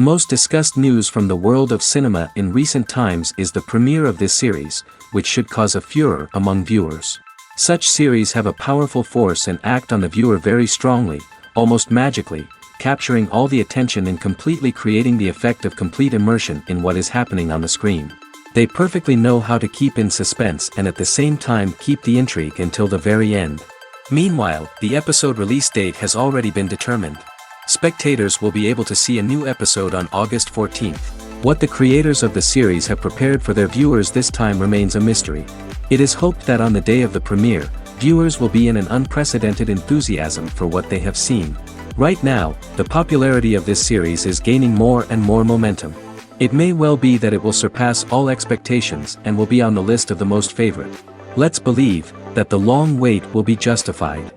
most discussed news from the world of cinema in recent times is the premiere of this series, which should cause a furor among viewers. Such series have a powerful force and act on the viewer very strongly, almost magically, capturing all the attention and completely creating the effect of complete immersion in what is happening on the screen. They perfectly know how to keep in suspense and at the same time keep the intrigue until the very end. Meanwhile, the episode release date has already been determined. Spectators will be able to see a new episode on August 14th. What the creators of the series have prepared for their viewers this time remains a mystery. It is hoped that on the day of the premiere, viewers will be in an unprecedented enthusiasm for what they have seen. Right now, the popularity of this series is gaining more and more momentum. It may well be that it will surpass all expectations and will be on the list of the most favorite. Let's believe that the long wait will be justified.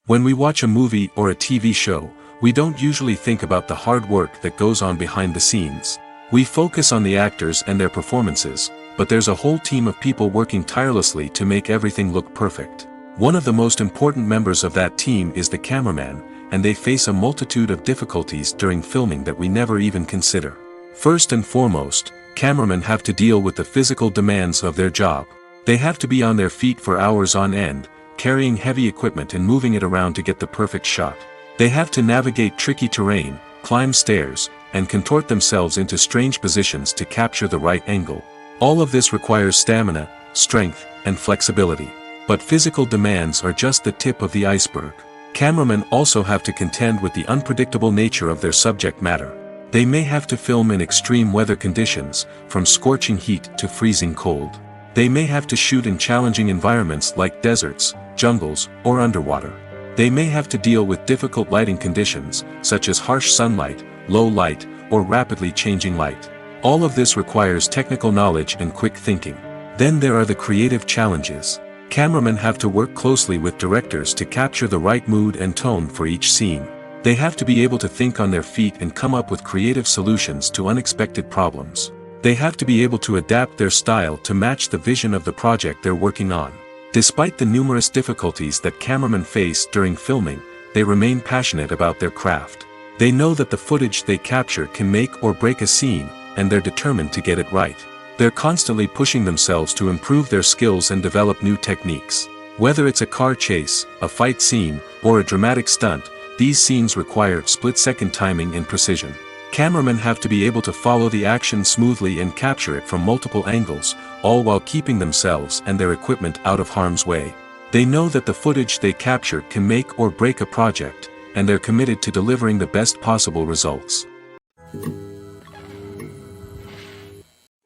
When we watch a movie or a TV show, we don't usually think about the hard work that goes on behind the scenes. We focus on the actors and their performances, but there's a whole team of people working tirelessly to make everything look perfect. One of the most important members of that team is the cameraman, and they face a multitude of difficulties during filming that we never even consider. First and foremost, cameramen have to deal with the physical demands of their job. They have to be on their feet for hours on end, carrying heavy equipment and moving it around to get the perfect shot. They have to navigate tricky terrain, climb stairs, and contort themselves into strange positions to capture the right angle. All of this requires stamina, strength, and flexibility. But physical demands are just the tip of the iceberg. Cameramen also have to contend with the unpredictable nature of their subject matter. They may have to film in extreme weather conditions, from scorching heat to freezing cold. They may have to shoot in challenging environments like deserts, jungles, or underwater. They may have to deal with difficult lighting conditions, such as harsh sunlight, low light, or rapidly changing light. All of this requires technical knowledge and quick thinking. Then there are the creative challenges. Cameramen have to work closely with directors to capture the right mood and tone for each scene. They have to be able to think on their feet and come up with creative solutions to unexpected problems. They have to be able to adapt their style to match the vision of the project they're working on. Despite the numerous difficulties that cameramen face during filming, they remain passionate about their craft. They know that the footage they capture can make or break a scene, and they're determined to get it right. They're constantly pushing themselves to improve their skills and develop new techniques. Whether it's a car chase, a fight scene, or a dramatic stunt, these scenes require split-second timing and precision. Cameramen have to be able to follow the action smoothly and capture it from multiple angles, all while keeping themselves and their equipment out of harm's way. They know that the footage they capture can make or break a project, and they're committed to delivering the best possible results.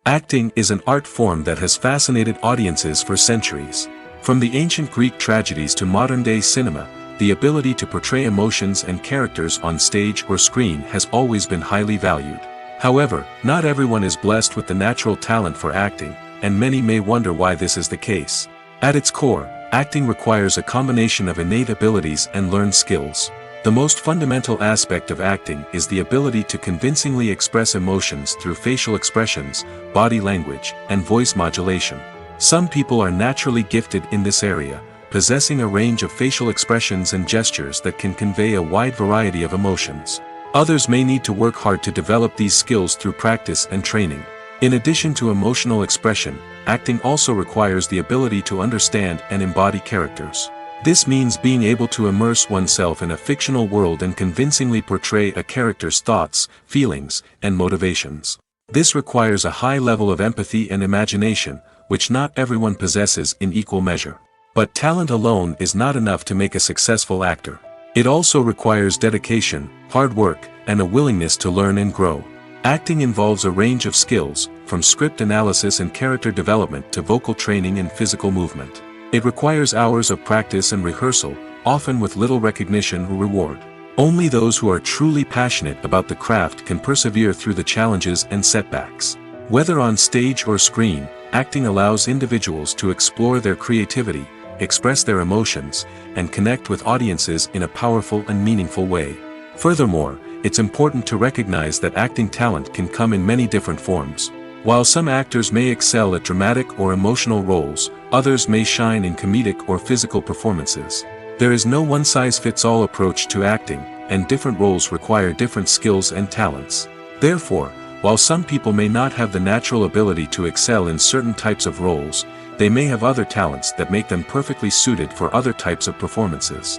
Acting is an art form that has fascinated audiences for centuries. From the ancient Greek tragedies to modern-day cinema, the ability to portray emotions and characters on stage or screen has always been highly valued. However, not everyone is blessed with the natural talent for acting, and many may wonder why this is the case. At its core, acting requires a combination of innate abilities and learned skills. The most fundamental aspect of acting is the ability to convincingly express emotions through facial expressions, body language, and voice modulation. Some people are naturally gifted in this area, possessing a range of facial expressions and gestures that can convey a wide variety of emotions. Others may need to work hard to develop these skills through practice and training. In addition to emotional expression, acting also requires the ability to understand and embody characters. This means being able to immerse oneself in a fictional world and convincingly portray a character's thoughts, feelings, and motivations. This requires a high level of empathy and imagination, which not everyone possesses in equal measure. But talent alone is not enough to make a successful actor. It also requires dedication, hard work, and a willingness to learn and grow. Acting involves a range of skills, from script analysis and character development to vocal training and physical movement. It requires hours of practice and rehearsal, often with little recognition or reward. Only those who are truly passionate about the craft can persevere through the challenges and setbacks. Whether on stage or screen, acting allows individuals to explore their creativity, express their emotions, and connect with audiences in a powerful and meaningful way. Furthermore, it's important to recognize that acting talent can come in many different forms. While some actors may excel at dramatic or emotional roles, others may shine in comedic or physical performances. There is no one-size-fits-all approach to acting, and different roles require different skills and talents. Therefore, while some people may not have the natural ability to excel in certain types of roles, they may have other talents that make them perfectly suited for other types of performances.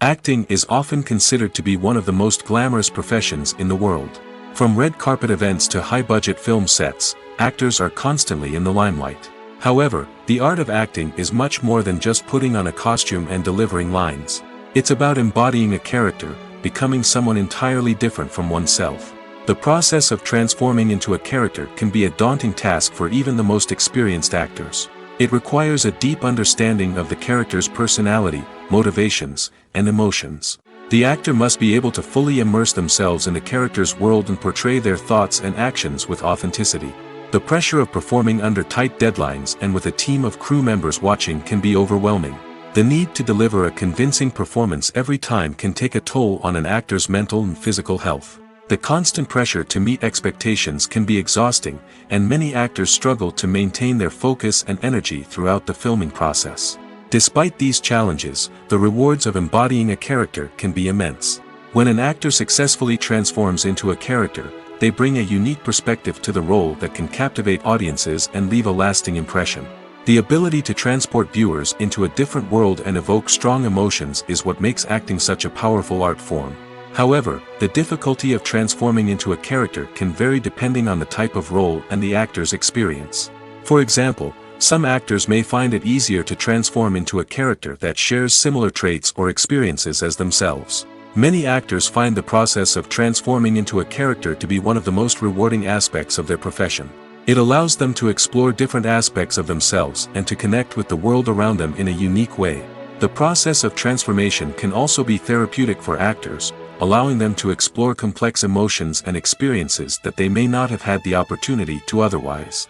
Acting is often considered to be one of the most glamorous professions in the world. From red carpet events to high-budget film sets, actors are constantly in the limelight. However, the art of acting is much more than just putting on a costume and delivering lines. It's about embodying a character, becoming someone entirely different from oneself. The process of transforming into a character can be a daunting task for even the most experienced actors. It requires a deep understanding of the character's personality, motivations, and emotions. The actor must be able to fully immerse themselves in the character's world and portray their thoughts and actions with authenticity. The pressure of performing under tight deadlines and with a team of crew members watching can be overwhelming. The need to deliver a convincing performance every time can take a toll on an actor's mental and physical health. The constant pressure to meet expectations can be exhausting, and many actors struggle to maintain their focus and energy throughout the filming process. Despite these challenges, the rewards of embodying a character can be immense. When an actor successfully transforms into a character, they bring a unique perspective to the role that can captivate audiences and leave a lasting impression. The ability to transport viewers into a different world and evoke strong emotions is what makes acting such a powerful art form. However, the difficulty of transforming into a character can vary depending on the type of role and the actor's experience. For example, some actors may find it easier to transform into a character that shares similar traits or experiences as themselves. Many actors find the process of transforming into a character to be one of the most rewarding aspects of their profession. It allows them to explore different aspects of themselves and to connect with the world around them in a unique way. The process of transformation can also be therapeutic for actors, allowing them to explore complex emotions and experiences that they may not have had the opportunity to otherwise.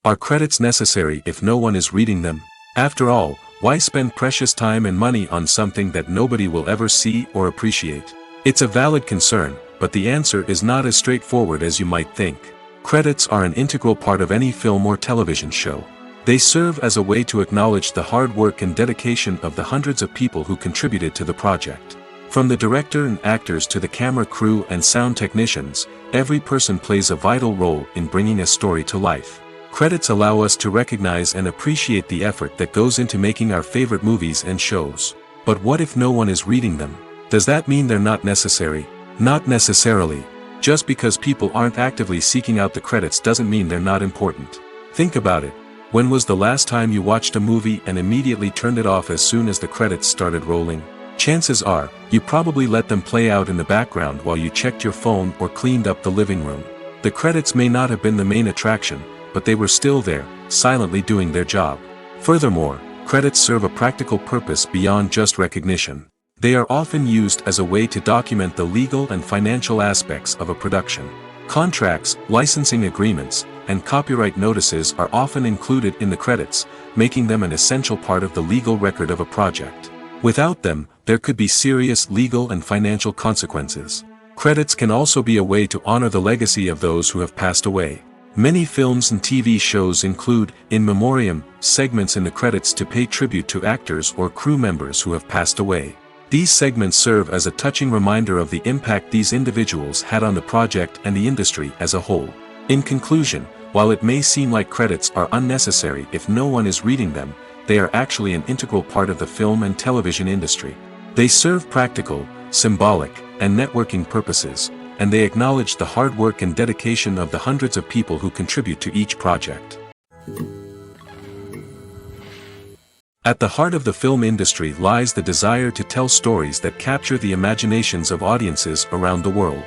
Are credits necessary if no one is reading them? After all, why spend precious time and money on something that nobody will ever see or appreciate? It's a valid concern, but the answer is not as straightforward as you might think. Credits are an integral part of any film or television show. They serve as a way to acknowledge the hard work and dedication of the hundreds of people who contributed to the project. From the director and actors to the camera crew and sound technicians, every person plays a vital role in bringing a story to life. Credits allow us to recognize and appreciate the effort that goes into making our favorite movies and shows. But what if no one is reading them? Does that mean they're not necessary? Not necessarily. Just because people aren't actively seeking out the credits doesn't mean they're not important. Think about it. When was the last time you watched a movie and immediately turned it off as soon as the credits started rolling? Chances are, you probably let them play out in the background while you checked your phone or cleaned up the living room. The credits may not have been the main attraction, but they were still there, silently doing their job. Furthermore, credits serve a practical purpose beyond just recognition. They are often used as a way to document the legal and financial aspects of a production. Contracts, licensing agreements, and copyright notices are often included in the credits, making them an essential part of the legal record of a project. Without them, there could be serious legal and financial consequences. Credits can also be a way to honor the legacy of those who have passed away. Many films and TV shows include, in memoriam, segments in the credits to pay tribute to actors or crew members who have passed away. These segments serve as a touching reminder of the impact these individuals had on the project and the industry as a whole. In conclusion, while it may seem like credits are unnecessary if no one is reading them, they are actually an integral part of the film and television industry. They serve practical, symbolic, and networking purposes, and they acknowledge the hard work and dedication of the hundreds of people who contribute to each project. At the heart of the film industry lies the desire to tell stories that capture the imaginations of audiences around the world.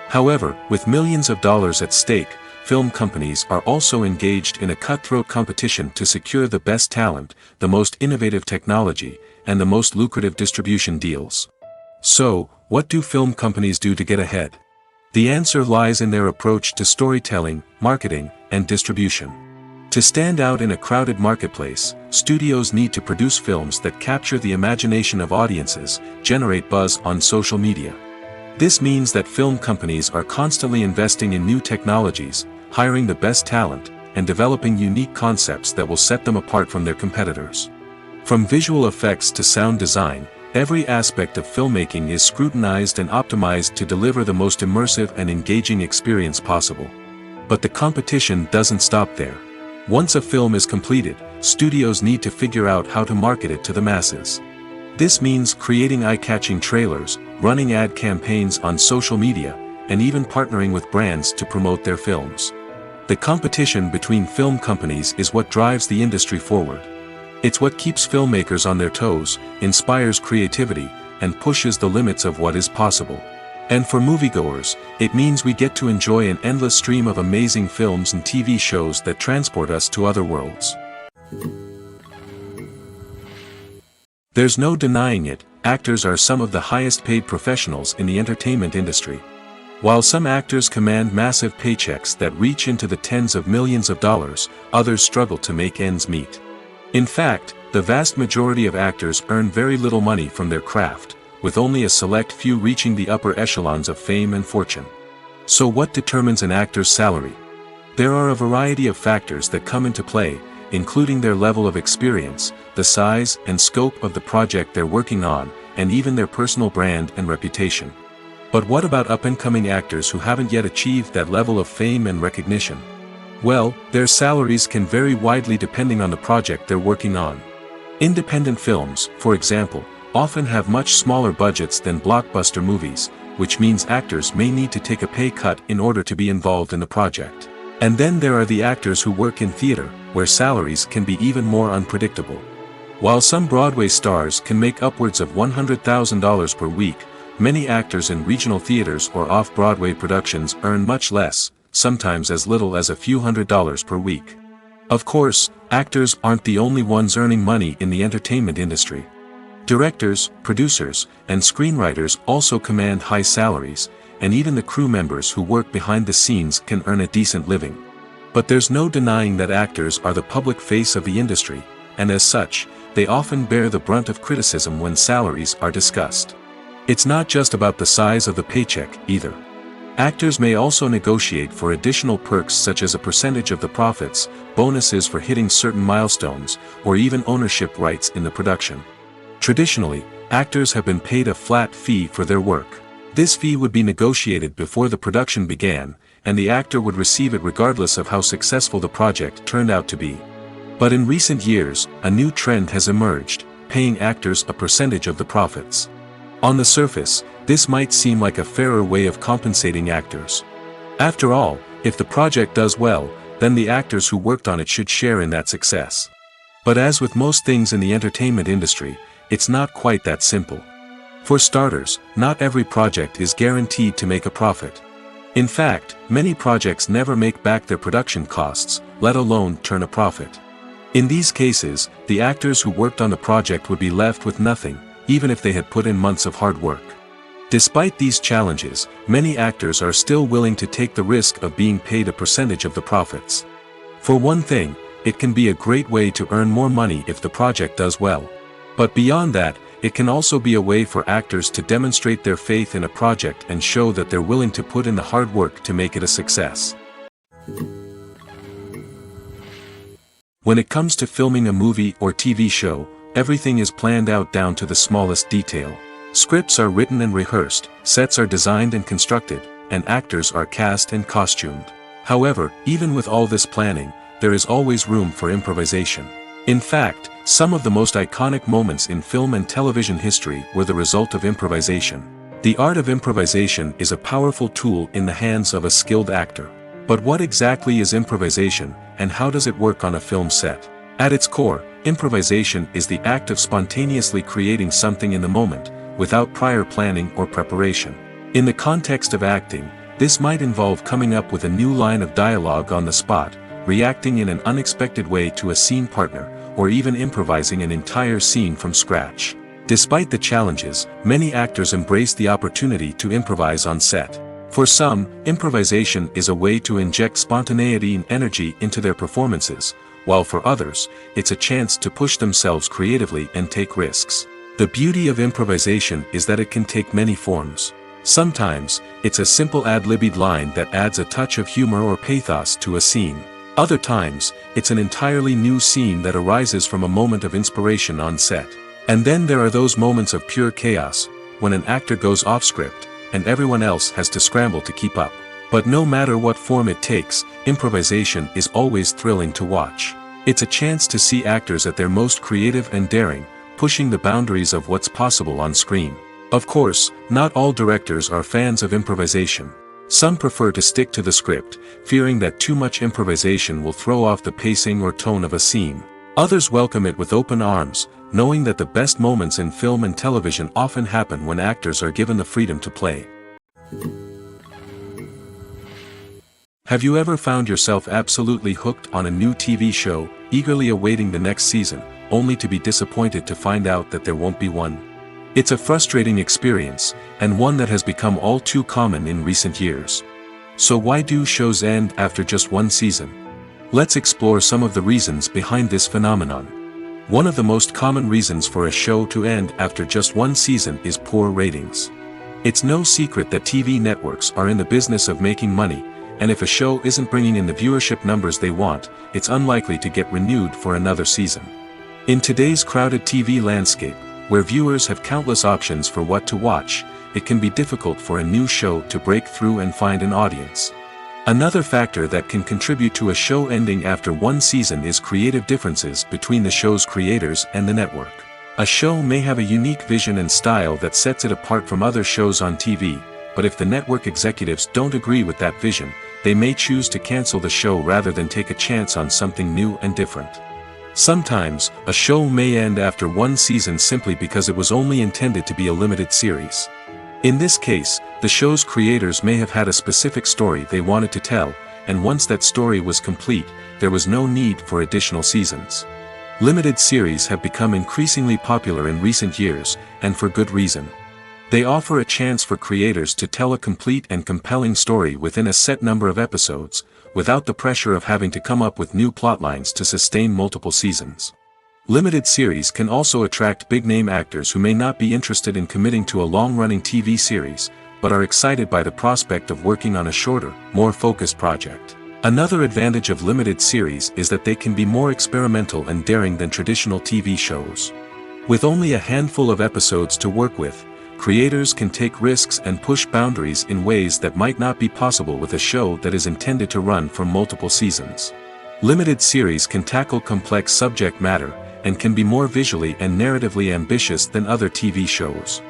However, with millions of dollars at stake, film companies are also engaged in a cutthroat competition to secure the best talent, the most innovative technology, and the most lucrative distribution deals. So, what do film companies do to get ahead? The answer lies in their approach to storytelling, marketing, and distribution. To stand out in a crowded marketplace, studios need to produce films that capture the imagination of audiences, generate buzz on social media. This means that film companies are constantly investing in new technologies, hiring the best talent, and developing unique concepts that will set them apart from their competitors. From visual effects to sound design, every aspect of filmmaking is scrutinized and optimized to deliver the most immersive and engaging experience possible. But the competition doesn't stop there. Once a film is completed, studios need to figure out how to market it to the masses. This means creating eye-catching trailers, running ad campaigns on social media, and even partnering with brands to promote their films. The competition between film companies is what drives the industry forward. It's what keeps filmmakers on their toes, inspires creativity, and pushes the limits of what is possible. And for moviegoers, it means we get to enjoy an endless stream of amazing films and TV shows that transport us to other worlds. There's no denying it, actors are some of the highest paid professionals in the entertainment industry. While some actors command massive paychecks that reach into the tens of millions of dollars, others struggle to make ends meet. In fact, the vast majority of actors earn very little money from their craft, with only a select few reaching the upper echelons of fame and fortune. So what determines an actor's salary? There are a variety of factors that come into play, including their level of experience, the size and scope of the project they're working on, and even their personal brand and reputation. But what about up-and-coming actors who haven't yet achieved that level of fame and recognition? Well, their salaries can vary widely depending on the project they're working on. Independent films, for example, often have much smaller budgets than blockbuster movies, which means actors may need to take a pay cut in order to be involved in the project. And then there are the actors who work in theater, where salaries can be even more unpredictable. While some Broadway stars can make upwards of $100,000 per week, many actors in regional theaters or off-Broadway productions earn much less, sometimes as little as a few $100s per week. Of course, actors aren't the only ones earning money in the entertainment industry. Directors, producers, and screenwriters also command high salaries, and even the crew members who work behind the scenes can earn a decent living. But there's no denying that actors are the public face of the industry, and as such, they often bear the brunt of criticism when salaries are discussed. It's not just about the size of the paycheck, either. Actors may also negotiate for additional perks such as a percentage of the profits, bonuses for hitting certain milestones, or even ownership rights in the production. Traditionally, actors have been paid a flat fee for their work. This fee would be negotiated before the production began, and the actor would receive it regardless of how successful the project turned out to be. But in recent years, a new trend has emerged, paying actors a percentage of the profits. On the surface, this might seem like a fairer way of compensating actors. After all, if the project does well, then the actors who worked on it should share in that success. But as with most things in the entertainment industry, it's not quite that simple. For starters, not every project is guaranteed to make a profit. In fact, many projects never make back their production costs, let alone turn a profit. In these cases, the actors who worked on the project would be left with nothing, even if they had put in months of hard work. Despite these challenges, many actors are still willing to take the risk of being paid a percentage of the profits. For one thing, it can be a great way to earn more money if the project does well. But beyond that, it can also be a way for actors to demonstrate their faith in a project and show that they're willing to put in the hard work to make it a success. When it comes to filming a movie or TV show, everything is planned out down to the smallest detail. Scripts are written and rehearsed, sets are designed and constructed, and actors are cast and costumed. However, even with all this planning, there is always room for improvisation. In fact, some of the most iconic moments in film and television history were the result of improvisation. The art of improvisation is a powerful tool in the hands of a skilled actor. But what exactly is improvisation, and how does it work on a film set? At its core, improvisation is the act of spontaneously creating something in the moment, without prior planning or preparation. In the context of acting, this might involve coming up with a new line of dialogue on the spot, reacting in an unexpected way to a scene partner, or even improvising an entire scene from scratch. Despite the challenges, many actors embrace the opportunity to improvise on set. For some, improvisation is a way to inject spontaneity and energy into their performances, while for others, it's a chance to push themselves creatively and take risks. The beauty of improvisation is that it can take many forms. Sometimes, it's a simple ad-libbed line that adds a touch of humor or pathos to a scene. Other times, it's an entirely new scene that arises from a moment of inspiration on set. And then there are those moments of pure chaos, when an actor goes off script, and everyone else has to scramble to keep up. But no matter what form it takes, improvisation is always thrilling to watch. It's a chance to see actors at their most creative and daring, pushing the boundaries of what's possible on screen. Of course, not all directors are fans of improvisation. Some prefer to stick to the script, fearing that too much improvisation will throw off the pacing or tone of a scene. Others welcome it with open arms, knowing that the best moments in film and television often happen when actors are given the freedom to play. Have you ever found yourself absolutely hooked on a new TV show, eagerly awaiting the next season, only to be disappointed to find out that there won't be one? It's a frustrating experience, and one that has become all too common in recent years. So why do shows end after just one season? Let's explore some of the reasons behind this phenomenon. One of the most common reasons for a show to end after just one season is poor ratings. It's no secret that TV networks are in the business of making money, and if a show isn't bringing in the viewership numbers they want, it's unlikely to get renewed for another season. In today's crowded TV landscape, where viewers have countless options for what to watch, it can be difficult for a new show to break through and find an audience. Another factor that can contribute to a show ending after one season is creative differences between the show's creators and the network. A show may have a unique vision and style that sets it apart from other shows on TV, but if the network executives don't agree with that vision, they may choose to cancel the show rather than take a chance on something new and different. Sometimes, a show may end after one season simply because it was only intended to be a limited series. In this case, the show's creators may have had a specific story they wanted to tell, and once that story was complete, there was no need for additional seasons. Limited series have become increasingly popular in recent years, and for good reason. They offer a chance for creators to tell a complete and compelling story within a set number of episodes, without the pressure of having to come up with new plotlines to sustain multiple seasons. Limited series can also attract big-name actors who may not be interested in committing to a long-running TV series, but are excited by the prospect of working on a shorter, more focused project. Another advantage of limited series is that they can be more experimental and daring than traditional TV shows. With only a handful of episodes to work with, creators can take risks and push boundaries in ways that might not be possible with a show that is intended to run for multiple seasons. Limited series can tackle complex subject matter, and can be more visually and narratively ambitious than other TV shows.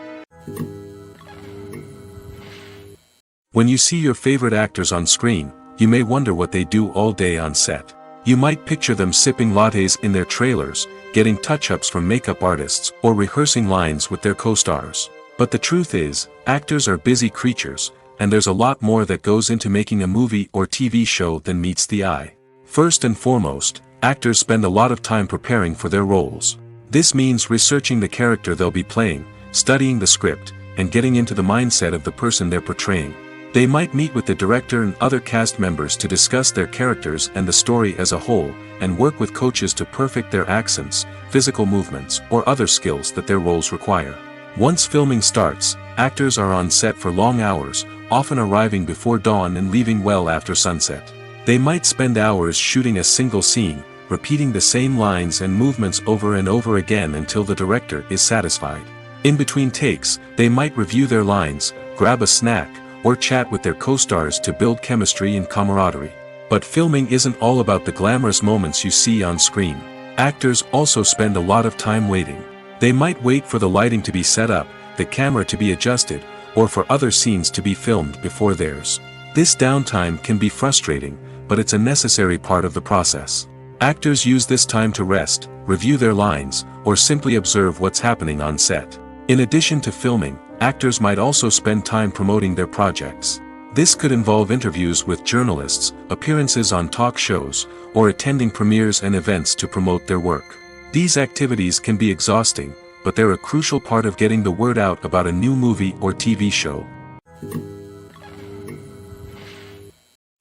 When you see your favorite actors on screen, you may wonder what they do all day on set. You might picture them sipping lattes in their trailers, getting touch-ups from makeup artists, or rehearsing lines with their co-stars. But the truth is, actors are busy creatures, and there's a lot more that goes into making a movie or TV show than meets the eye. First and foremost, actors spend a lot of time preparing for their roles. This means researching the character they'll be playing, studying the script, and getting into the mindset of the person they're portraying. They might meet with the director and other cast members to discuss their characters and the story as a whole, and work with coaches to perfect their accents, physical movements, or other skills that their roles require. Once filming starts, actors are on set for long hours, often arriving before dawn and leaving well after sunset. They might spend hours shooting a single scene, repeating the same lines and movements over and over again until the director is satisfied. In between takes, they might review their lines, grab a snack, or chat with their co-stars to build chemistry and camaraderie. But filming isn't all about the glamorous moments you see on screen. Actors also spend a lot of time waiting. They might wait for the lighting to be set up, the camera to be adjusted, or for other scenes to be filmed before theirs. This downtime can be frustrating, but it's a necessary part of the process. Actors use this time to rest, review their lines, or simply observe what's happening on set. In addition to filming, actors might also spend time promoting their projects. This could involve interviews with journalists, appearances on talk shows, or attending premieres and events to promote their work. These activities can be exhausting, but they're a crucial part of getting the word out about a new movie or TV show.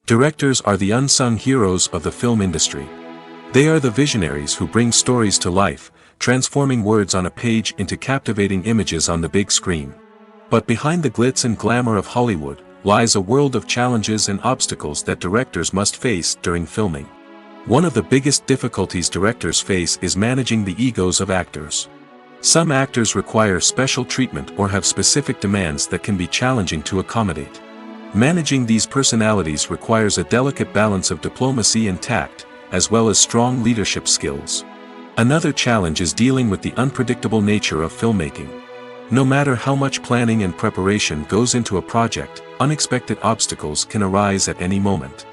Directors are the unsung heroes of the film industry. They are the visionaries who bring stories to life, transforming words on a page into captivating images on the big screen. But behind the glitz and glamour of Hollywood lies a world of challenges and obstacles that directors must face during filming. One of the biggest difficulties directors face is managing the egos of actors. Some actors require special treatment or have specific demands that can be challenging to accommodate. Managing these personalities requires a delicate balance of diplomacy and tact, as well as strong leadership skills. Another challenge is dealing with the unpredictable nature of filmmaking. No matter how much planning and preparation goes into a project, unexpected obstacles can arise at any moment.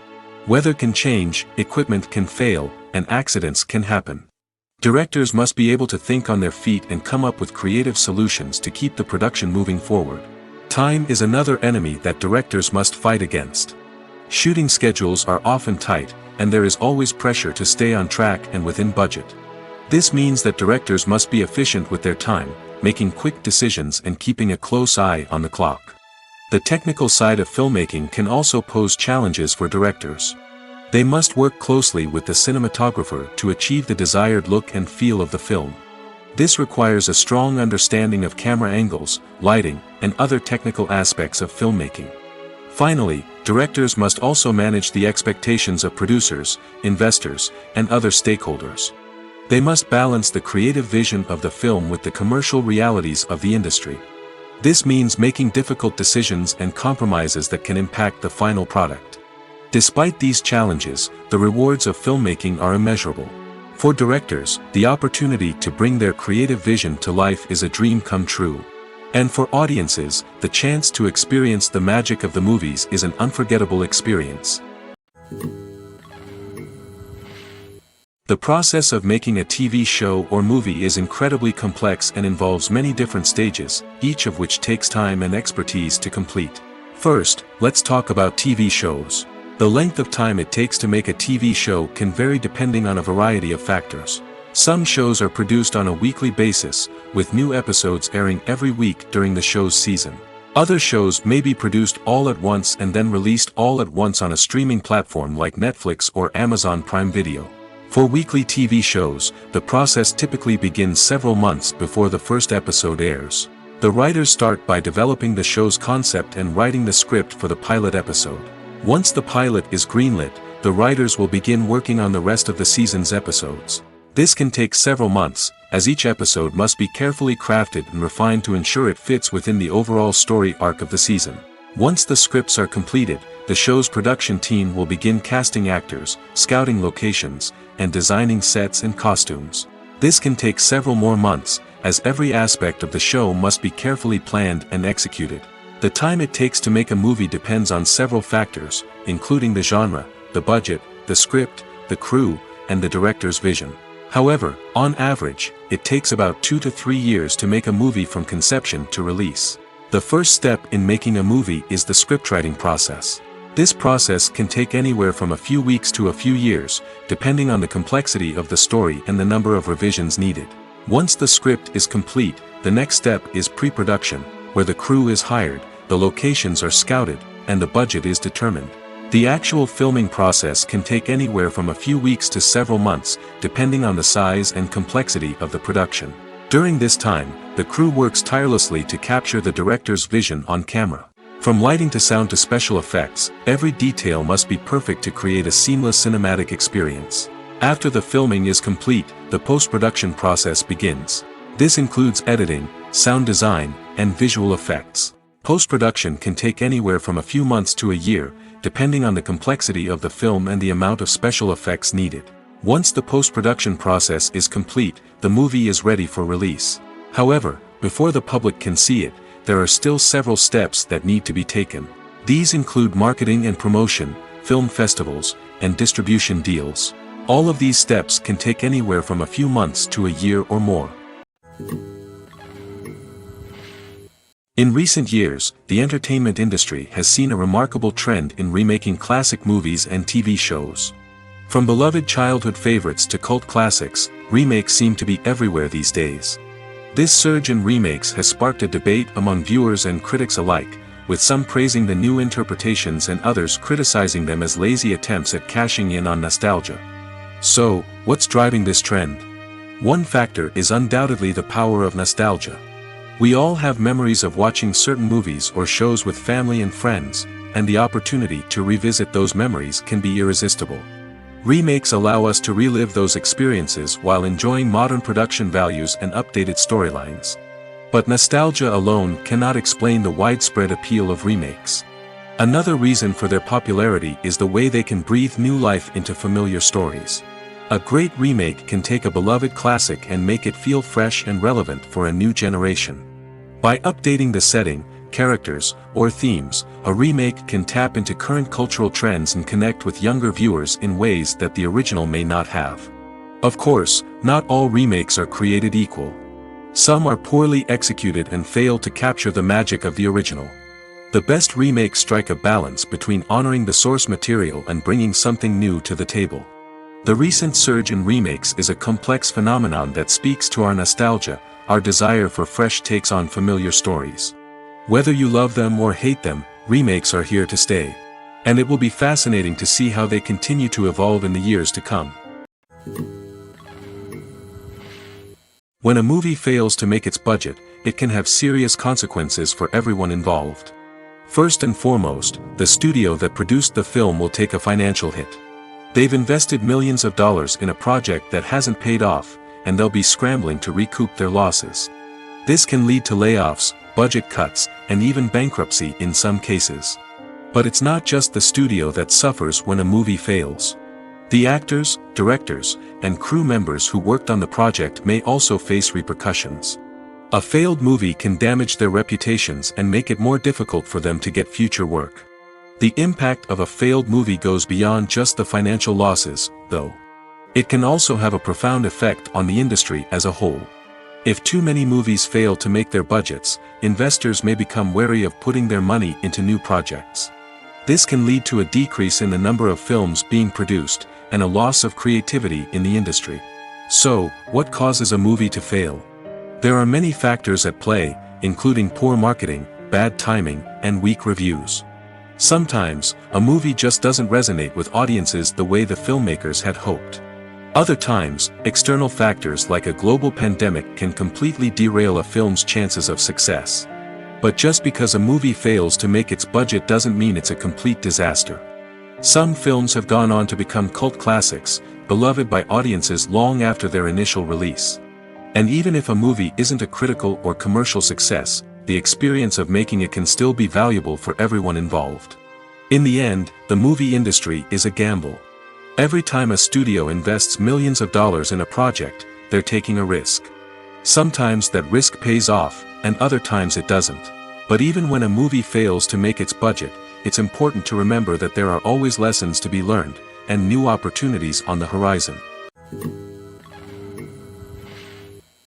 Weather can change, equipment can fail, and accidents can happen. Directors must be able to think on their feet and come up with creative solutions to keep the production moving forward. Time is another enemy that directors must fight against. Shooting schedules are often tight, and there is always pressure to stay on track and within budget. This means that directors must be efficient with their time, making quick decisions and keeping a close eye on the clock. The technical side of filmmaking can also pose challenges for directors. They must work closely with the cinematographer to achieve the desired look and feel of the film. This requires a strong understanding of camera angles, lighting, and other technical aspects of filmmaking. Finally, directors must also manage the expectations of producers, investors, and other stakeholders. They must balance the creative vision of the film with the commercial realities of the industry. This means making difficult decisions and compromises that can impact the final product. Despite these challenges, the rewards of filmmaking are immeasurable. For directors, the opportunity to bring their creative vision to life is a dream come true. And for audiences, the chance to experience the magic of the movies is an unforgettable experience. The process of making a TV show or movie is incredibly complex and involves many different stages, each of which takes time and expertise to complete. First, let's talk about TV shows. The length of time it takes to make a TV show can vary depending on a variety of factors. Some shows are produced on a weekly basis, with new episodes airing every week during the show's season. Other shows may be produced all at once and then released all at once on a streaming platform like Netflix or Amazon Prime Video. For weekly TV shows, the process typically begins several months before the first episode airs. The writers start by developing the show's concept and writing the script for the pilot episode. Once the pilot is greenlit, the writers will begin working on the rest of the season's episodes. This can take several months, as each episode must be carefully crafted and refined to ensure it fits within the overall story arc of the season. Once the scripts are completed, the show's production team will begin casting actors, scouting locations, and designing sets and costumes. This can take several more months, as every aspect of the show must be carefully planned and executed. The time it takes to make a movie depends on several factors, including the genre, the budget, the script, the crew, and the director's vision. However, on average, it takes about 2 to 3 years to make a movie from conception to release. The first step in making a movie is the scriptwriting process. This process can take anywhere from a few weeks to a few years, depending on the complexity of the story and the number of revisions needed. Once the script is complete, the next step is pre-production, where the crew is hired, the locations are scouted, and the budget is determined. The actual filming process can take anywhere from a few weeks to several months, depending on the size and complexity of the production. During this time, the crew works tirelessly to capture the director's vision on camera. From lighting to sound to special effects, every detail must be perfect to create a seamless cinematic experience. After the filming is complete, the post-production process begins. This includes editing, sound design, and visual effects. Post-production can take anywhere from a few months to a year, depending on the complexity of the film and the amount of special effects needed. Once the post-production process is complete, the movie is ready for release. However, before the public can see it, there are still several steps that need to be taken. These include marketing and promotion, film festivals, and distribution deals. All of these steps can take anywhere from a few months to a year or more. In recent years, the entertainment industry has seen a remarkable trend in remaking classic movies and TV shows. From beloved childhood favorites to cult classics, remakes seem to be everywhere these days. This surge in remakes has sparked a debate among viewers and critics alike, with some praising the new interpretations and others criticizing them as lazy attempts at cashing in on nostalgia. So, what's driving this trend? One factor is undoubtedly the power of nostalgia. We all have memories of watching certain movies or shows with family and friends, and the opportunity to revisit those memories can be irresistible. Remakes allow us to relive those experiences while enjoying modern production values and updated storylines. But nostalgia alone cannot explain the widespread appeal of remakes. Another reason for their popularity is the way they can breathe new life into familiar stories. A great remake can take a beloved classic and make it feel fresh and relevant for a new generation. By updating the setting, characters, or themes, a remake can tap into current cultural trends and connect with younger viewers in ways that the original may not have. Of course, not all remakes are created equal. Some are poorly executed and fail to capture the magic of the original. The best remakes strike a balance between honoring the source material and bringing something new to the table. The recent surge in remakes is a complex phenomenon that speaks to our nostalgia, our desire for fresh takes on familiar stories. Whether you love them or hate them, remakes are here to stay. And it will be fascinating to see how they continue to evolve in the years to come. When a movie fails to make its budget, it can have serious consequences for everyone involved. First and foremost, the studio that produced the film will take a financial hit. They've invested millions of dollars in a project that hasn't paid off, and they'll be scrambling to recoup their losses. This can lead to layoffs, budget cuts, and even bankruptcy in some cases. But it's not just the studio that suffers when a movie fails. The actors, directors, and crew members who worked on the project may also face repercussions. A failed movie can damage their reputations and make it more difficult for them to get future work. The impact of a failed movie goes beyond just the financial losses, though. It can also have a profound effect on the industry as a whole. If too many movies fail to make their budgets, investors may become wary of putting their money into new projects. This can lead to a decrease in the number of films being produced, and a loss of creativity in the industry. So, what causes a movie to fail? There are many factors at play, including poor marketing, bad timing, and weak reviews. Sometimes, a movie just doesn't resonate with audiences the way the filmmakers had hoped. Other times, external factors like a global pandemic can completely derail a film's chances of success. But just because a movie fails to make its budget doesn't mean it's a complete disaster. Some films have gone on to become cult classics, beloved by audiences long after their initial release. And even if a movie isn't a critical or commercial success, the experience of making it can still be valuable for everyone involved. In the end, the movie industry is a gamble. Every time a studio invests millions of dollars in a project, they're taking a risk. Sometimes that risk pays off, and other times it doesn't. But even when a movie fails to make its budget, it's important to remember that there are always lessons to be learned, and new opportunities on the horizon.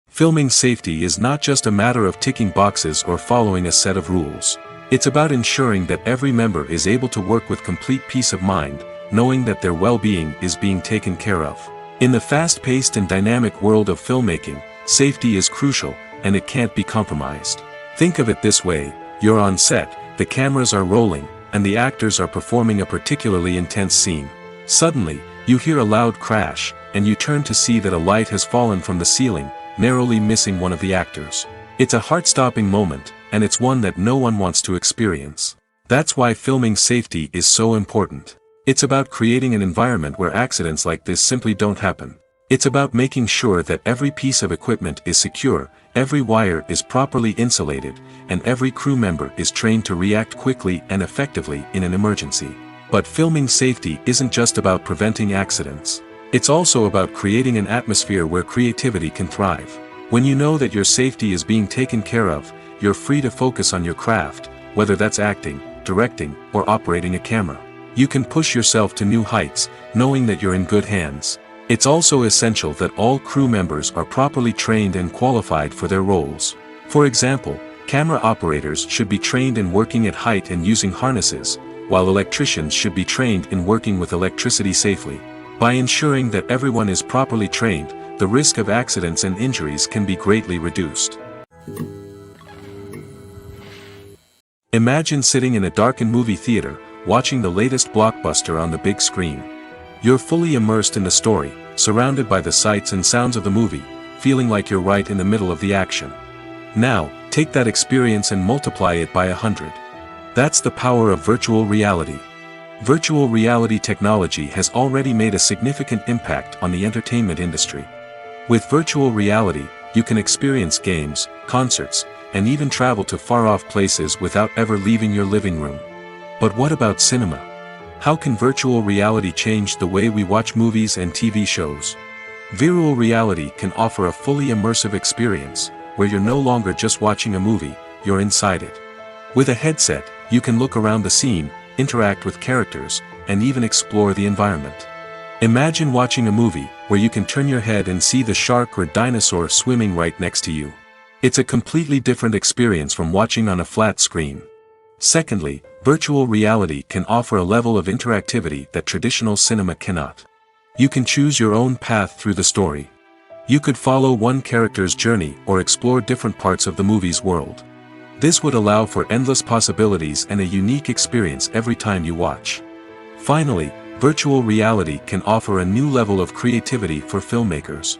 Filming safety is not just a matter of ticking boxes or following a set of rules. It's about ensuring that every member is able to work with complete peace of mind, knowing that their well-being is being taken care of. In the fast-paced and dynamic world of filmmaking, safety is crucial, and it can't be compromised. Think of it this way: you're on set, the cameras are rolling, and the actors are performing a particularly intense scene. Suddenly, you hear a loud crash, and you turn to see that a light has fallen from the ceiling, narrowly missing one of the actors. It's a heart-stopping moment, and it's one that no one wants to experience. That's why filming safety is so important. It's about creating an environment where accidents like this simply don't happen. It's about making sure that every piece of equipment is secure, every wire is properly insulated, and every crew member is trained to react quickly and effectively in an emergency. But filming safety isn't just about preventing accidents. It's also about creating an atmosphere where creativity can thrive. When you know that your safety is being taken care of, you're free to focus on your craft, whether that's acting, directing, or operating a camera. You can push yourself to new heights, knowing that you're in good hands. It's also essential that all crew members are properly trained and qualified for their roles. For example, camera operators should be trained in working at height and using harnesses, while electricians should be trained in working with electricity safely. By ensuring that everyone is properly trained, the risk of accidents and injuries can be greatly reduced. Imagine sitting in a darkened movie theater, watching the latest blockbuster on the big screen. You're fully immersed in the story, surrounded by the sights and sounds of the movie, feeling like you're right in the middle of the action. Now, take that experience and multiply it by 100. That's the power of virtual reality. Virtual reality technology has already made a significant impact on the entertainment industry. With virtual reality, you can experience games, concerts, and even travel to far-off places without ever leaving your living room. But what about cinema? How can virtual reality change the way we watch movies and TV shows? Virtual reality can offer a fully immersive experience, where you're no longer just watching a movie, you're inside it. With a headset, you can look around the scene, interact with characters, and even explore the environment. Imagine watching a movie, where you can turn your head and see the shark or dinosaur swimming right next to you. It's a completely different experience from watching on a flat screen. Secondly, virtual reality can offer a level of interactivity that traditional cinema cannot. You can choose your own path through the story. You could follow one character's journey or explore different parts of the movie's world. This would allow for endless possibilities and a unique experience every time you watch. Finally, virtual reality can offer a new level of creativity for filmmakers.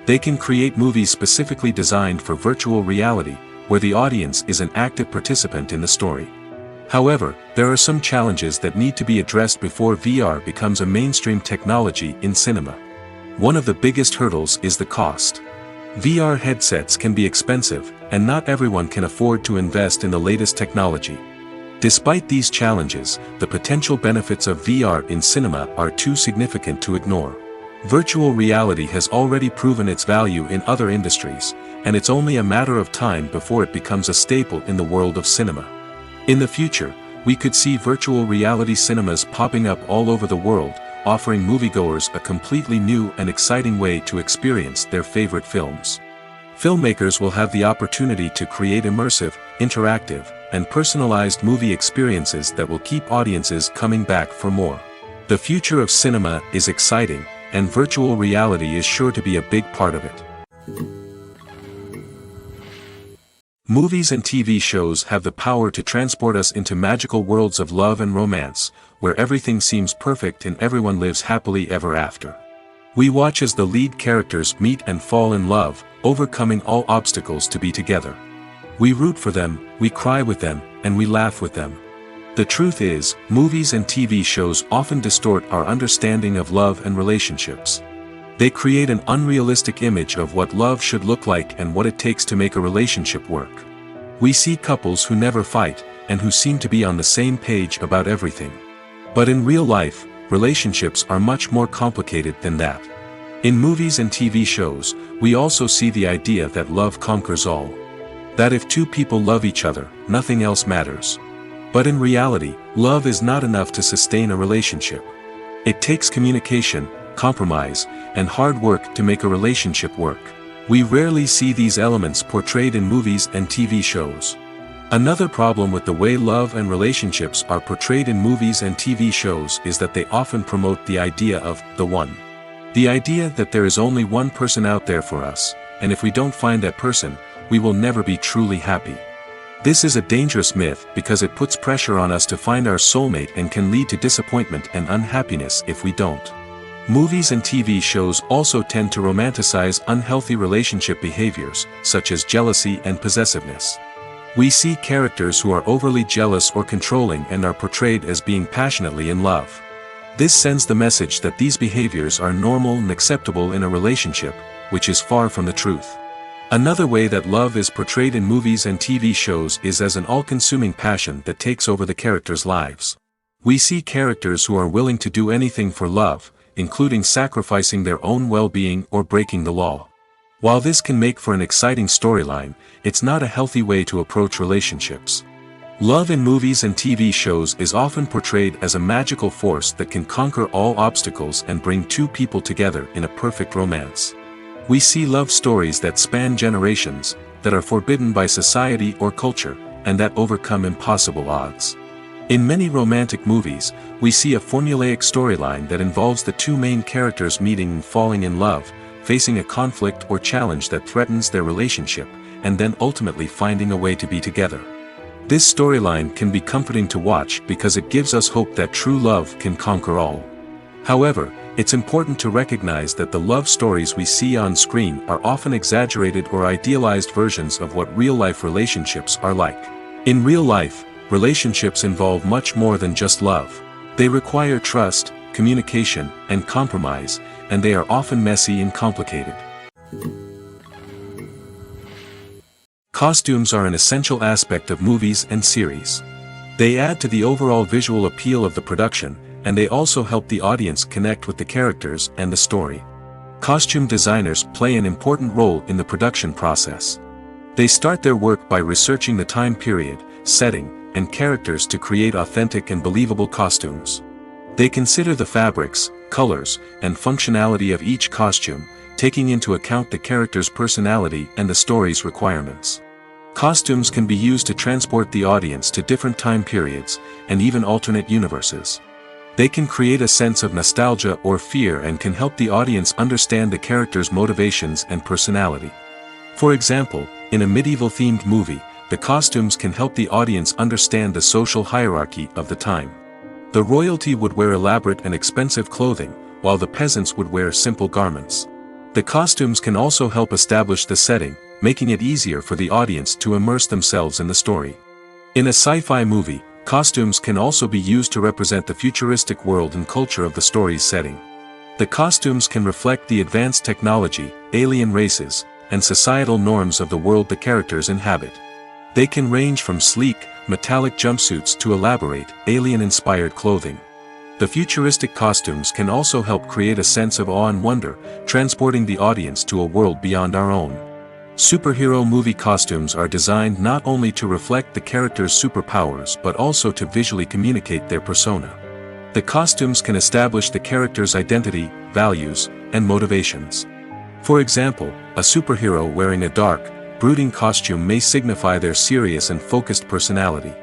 They can create movies specifically designed for virtual reality, where the audience is an active participant in the story. However, there are some challenges that need to be addressed before VR becomes a mainstream technology in cinema. One of the biggest hurdles is the cost. VR headsets can be expensive, and not everyone can afford to invest in the latest technology. Despite these challenges, the potential benefits of VR in cinema are too significant to ignore. Virtual reality has already proven its value in other industries, and it's only a matter of time before it becomes a staple in the world of cinema. In the future, we could see virtual reality cinemas popping up all over the world, offering moviegoers a completely new and exciting way to experience their favorite films. Filmmakers will have the opportunity to create immersive, interactive, and personalized movie experiences that will keep audiences coming back for more. The future of cinema is exciting, and virtual reality is sure to be a big part of it. Movies and TV shows have the power to transport us into magical worlds of love and romance, where everything seems perfect and everyone lives happily ever after. We watch as the lead characters meet and fall in love, overcoming all obstacles to be together. We root for them, we cry with them, and we laugh with them. The truth is, movies and TV shows often distort our understanding of love and relationships. They create an unrealistic image of what love should look like and what it takes to make a relationship work. We see couples who never fight, and who seem to be on the same page about everything. But in real life, relationships are much more complicated than that. In movies and TV shows, we also see the idea that love conquers all. That if two people love each other, nothing else matters. But in reality, love is not enough to sustain a relationship. It takes communication, compromise, and hard work to make a relationship work. We rarely see these elements portrayed in movies and TV shows. Another problem with the way love and relationships are portrayed in movies and TV shows is that they often promote the idea of the one. The idea that there is only one person out there for us, and if we don't find that person, we will never be truly happy. This is a dangerous myth because it puts pressure on us to find our soulmate and can lead to disappointment and unhappiness if we don't. Movies and TV shows also tend to romanticize unhealthy relationship behaviors, such as jealousy and possessiveness. We see characters who are overly jealous or controlling and are portrayed as being passionately in love. This sends the message that these behaviors are normal and acceptable in a relationship, which is far from the truth. Another way that love is portrayed in movies and TV shows is as an all-consuming passion that takes over the characters' lives. We see characters who are willing to do anything for love, including sacrificing their own well-being or breaking the law. While this can make for an exciting storyline, it's not a healthy way to approach relationships. Love in movies and TV shows is often portrayed as a magical force that can conquer all obstacles and bring two people together in a perfect romance. We see love stories that span generations, that are forbidden by society or culture, and that overcome impossible odds. In many romantic movies, we see a formulaic storyline that involves the two main characters meeting and falling in love, facing a conflict or challenge that threatens their relationship, and then ultimately finding a way to be together. This storyline can be comforting to watch because it gives us hope that true love can conquer all. However, it's important to recognize that the love stories we see on screen are often exaggerated or idealized versions of what real-life relationships are like. In real life, relationships involve much more than just love. They require trust, communication, and compromise, and they are often messy and complicated. Costumes are an essential aspect of movies and series. They add to the overall visual appeal of the production, and they also help the audience connect with the characters and the story. Costume designers play an important role in the production process. They start their work by researching the time period, setting, and characters to create authentic and believable costumes. They consider the fabrics, colors, and functionality of each costume, taking into account the character's personality and the story's requirements. Costumes can be used to transport the audience to different time periods, and even alternate universes. They can create a sense of nostalgia or fear and can help the audience understand the character's motivations and personality. For example, in a medieval-themed movie, the costumes can help the audience understand the social hierarchy of the time. The royalty would wear elaborate and expensive clothing, while the peasants would wear simple garments. The costumes can also help establish the setting, making it easier for the audience to immerse themselves in the story. In a sci-fi movie, costumes can also be used to represent the futuristic world and culture of the story's setting. The costumes can reflect the advanced technology, alien races, and societal norms of the world the characters inhabit. They can range from sleek, metallic jumpsuits to elaborate, alien-inspired clothing. The futuristic costumes can also help create a sense of awe and wonder, transporting the audience to a world beyond our own. Superhero movie costumes are designed not only to reflect the character's superpowers but also to visually communicate their persona. The costumes can establish the character's identity, values, and motivations. For example, a superhero wearing a dark, brooding costume may signify their serious and focused personality.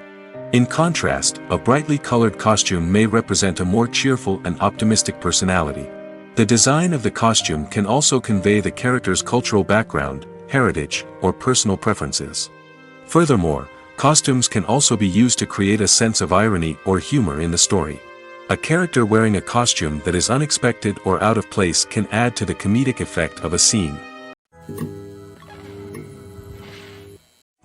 In contrast, a brightly colored costume may represent a more cheerful and optimistic personality. The design of the costume can also convey the character's cultural background, heritage, or personal preferences. Furthermore, costumes can also be used to create a sense of irony or humor in the story. A character wearing a costume that is unexpected or out of place can add to the comedic effect of a scene.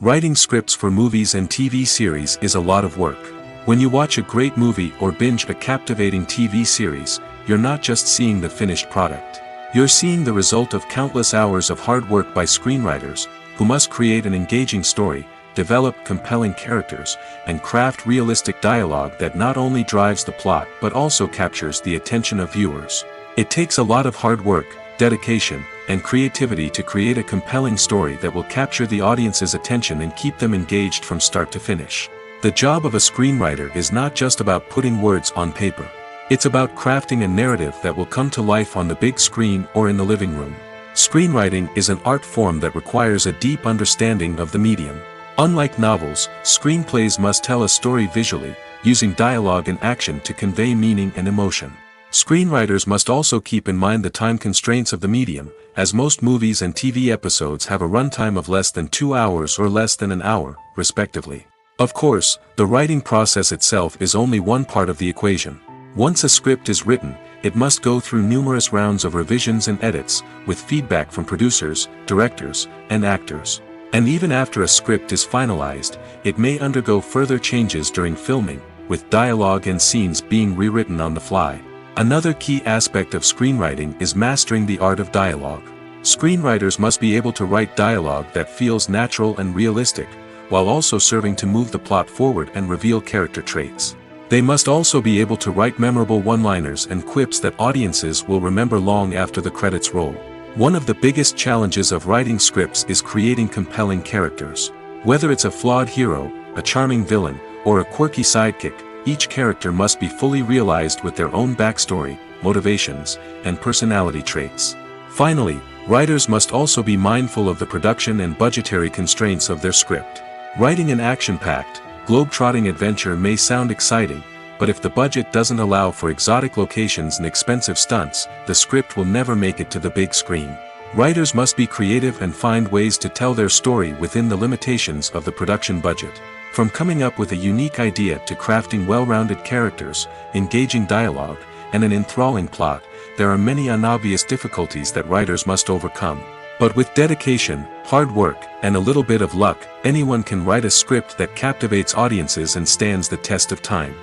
Writing scripts for movies and TV series is a lot of work. When you watch a great movie or binge a captivating TV series, you're not just seeing the finished product. You're seeing the result of countless hours of hard work by screenwriters, who must create an engaging story, develop compelling characters, and craft realistic dialogue that not only drives the plot but also captures the attention of viewers. It takes a lot of hard work, dedication, and creativity to create a compelling story that will capture the audience's attention and keep them engaged from start to finish. The job of a screenwriter is not just about putting words on paper. It's about crafting a narrative that will come to life on the big screen or in the living room. Screenwriting is an art form that requires a deep understanding of the medium. Unlike novels, screenplays must tell a story visually, using dialogue and action to convey meaning and emotion. Screenwriters must also keep in mind the time constraints of the medium, as most movies and TV episodes have a runtime of less than 2 hours or less than an hour, respectively. Of course, the writing process itself is only one part of the equation. Once a script is written, it must go through numerous rounds of revisions and edits, with feedback from producers, directors, and actors. And even after a script is finalized, it may undergo further changes during filming, with dialogue and scenes being rewritten on the fly. Another key aspect of screenwriting is mastering the art of dialogue. Screenwriters must be able to write dialogue that feels natural and realistic, while also serving to move the plot forward and reveal character traits. They must also be able to write memorable one-liners and quips that audiences will remember long after the credits roll. One of the biggest challenges of writing scripts is creating compelling characters. Whether it's a flawed hero, a charming villain, or a quirky sidekick, each character must be fully realized with their own backstory, motivations, and personality traits. Finally, writers must also be mindful of the production and budgetary constraints of their script. Writing an action-packed, globe-trotting adventure may sound exciting, but if the budget doesn't allow for exotic locations and expensive stunts, the script will never make it to the big screen. Writers must be creative and find ways to tell their story within the limitations of the production budget. From coming up with a unique idea to crafting well-rounded characters, engaging dialogue, and an enthralling plot, there are many unobvious difficulties that writers must overcome. But with dedication, hard work, and a little bit of luck, anyone can write a script that captivates audiences and stands the test of time.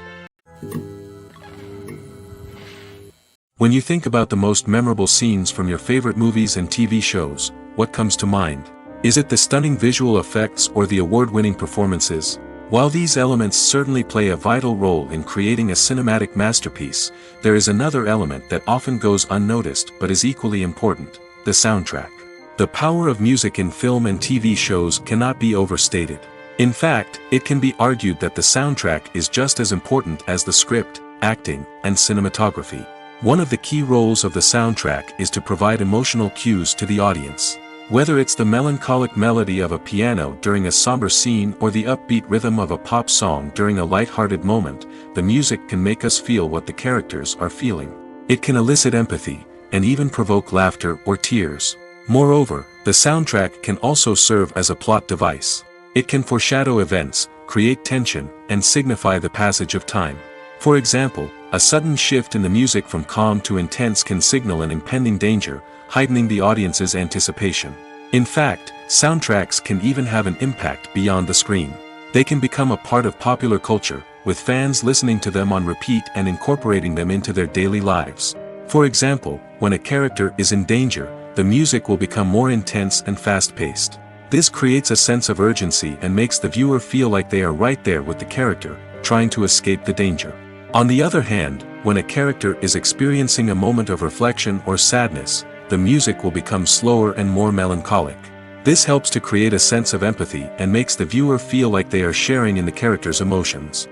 When you think about the most memorable scenes from your favorite movies and TV shows, what comes to mind? Is it the stunning visual effects or the award-winning performances? While these elements certainly play a vital role in creating a cinematic masterpiece, there is another element that often goes unnoticed but is equally important: the soundtrack. The power of music in film and TV shows cannot be overstated. In fact, it can be argued that the soundtrack is just as important as the script, acting, and cinematography. One of the key roles of the soundtrack is to provide emotional cues to the audience. Whether it's the melancholic melody of a piano during a somber scene or the upbeat rhythm of a pop song during a light-hearted moment, the music can make us feel what the characters are feeling. It can elicit empathy, and even provoke laughter or tears. Moreover, the soundtrack can also serve as a plot device. It can foreshadow events, create tension, and signify the passage of time. For example, a sudden shift in the music from calm to intense can signal an impending danger, heightening the audience's anticipation. In fact, soundtracks can even have an impact beyond the screen. They can become a part of popular culture, with fans listening to them on repeat and incorporating them into their daily lives. For example, when a character is in danger, the music will become more intense and fast-paced. This creates a sense of urgency and makes the viewer feel like they are right there with the character, trying to escape the danger. On the other hand, when a character is experiencing a moment of reflection or sadness, the music will become slower and more melancholic. This helps to create a sense of empathy and makes the viewer feel like they are sharing in the character's emotions.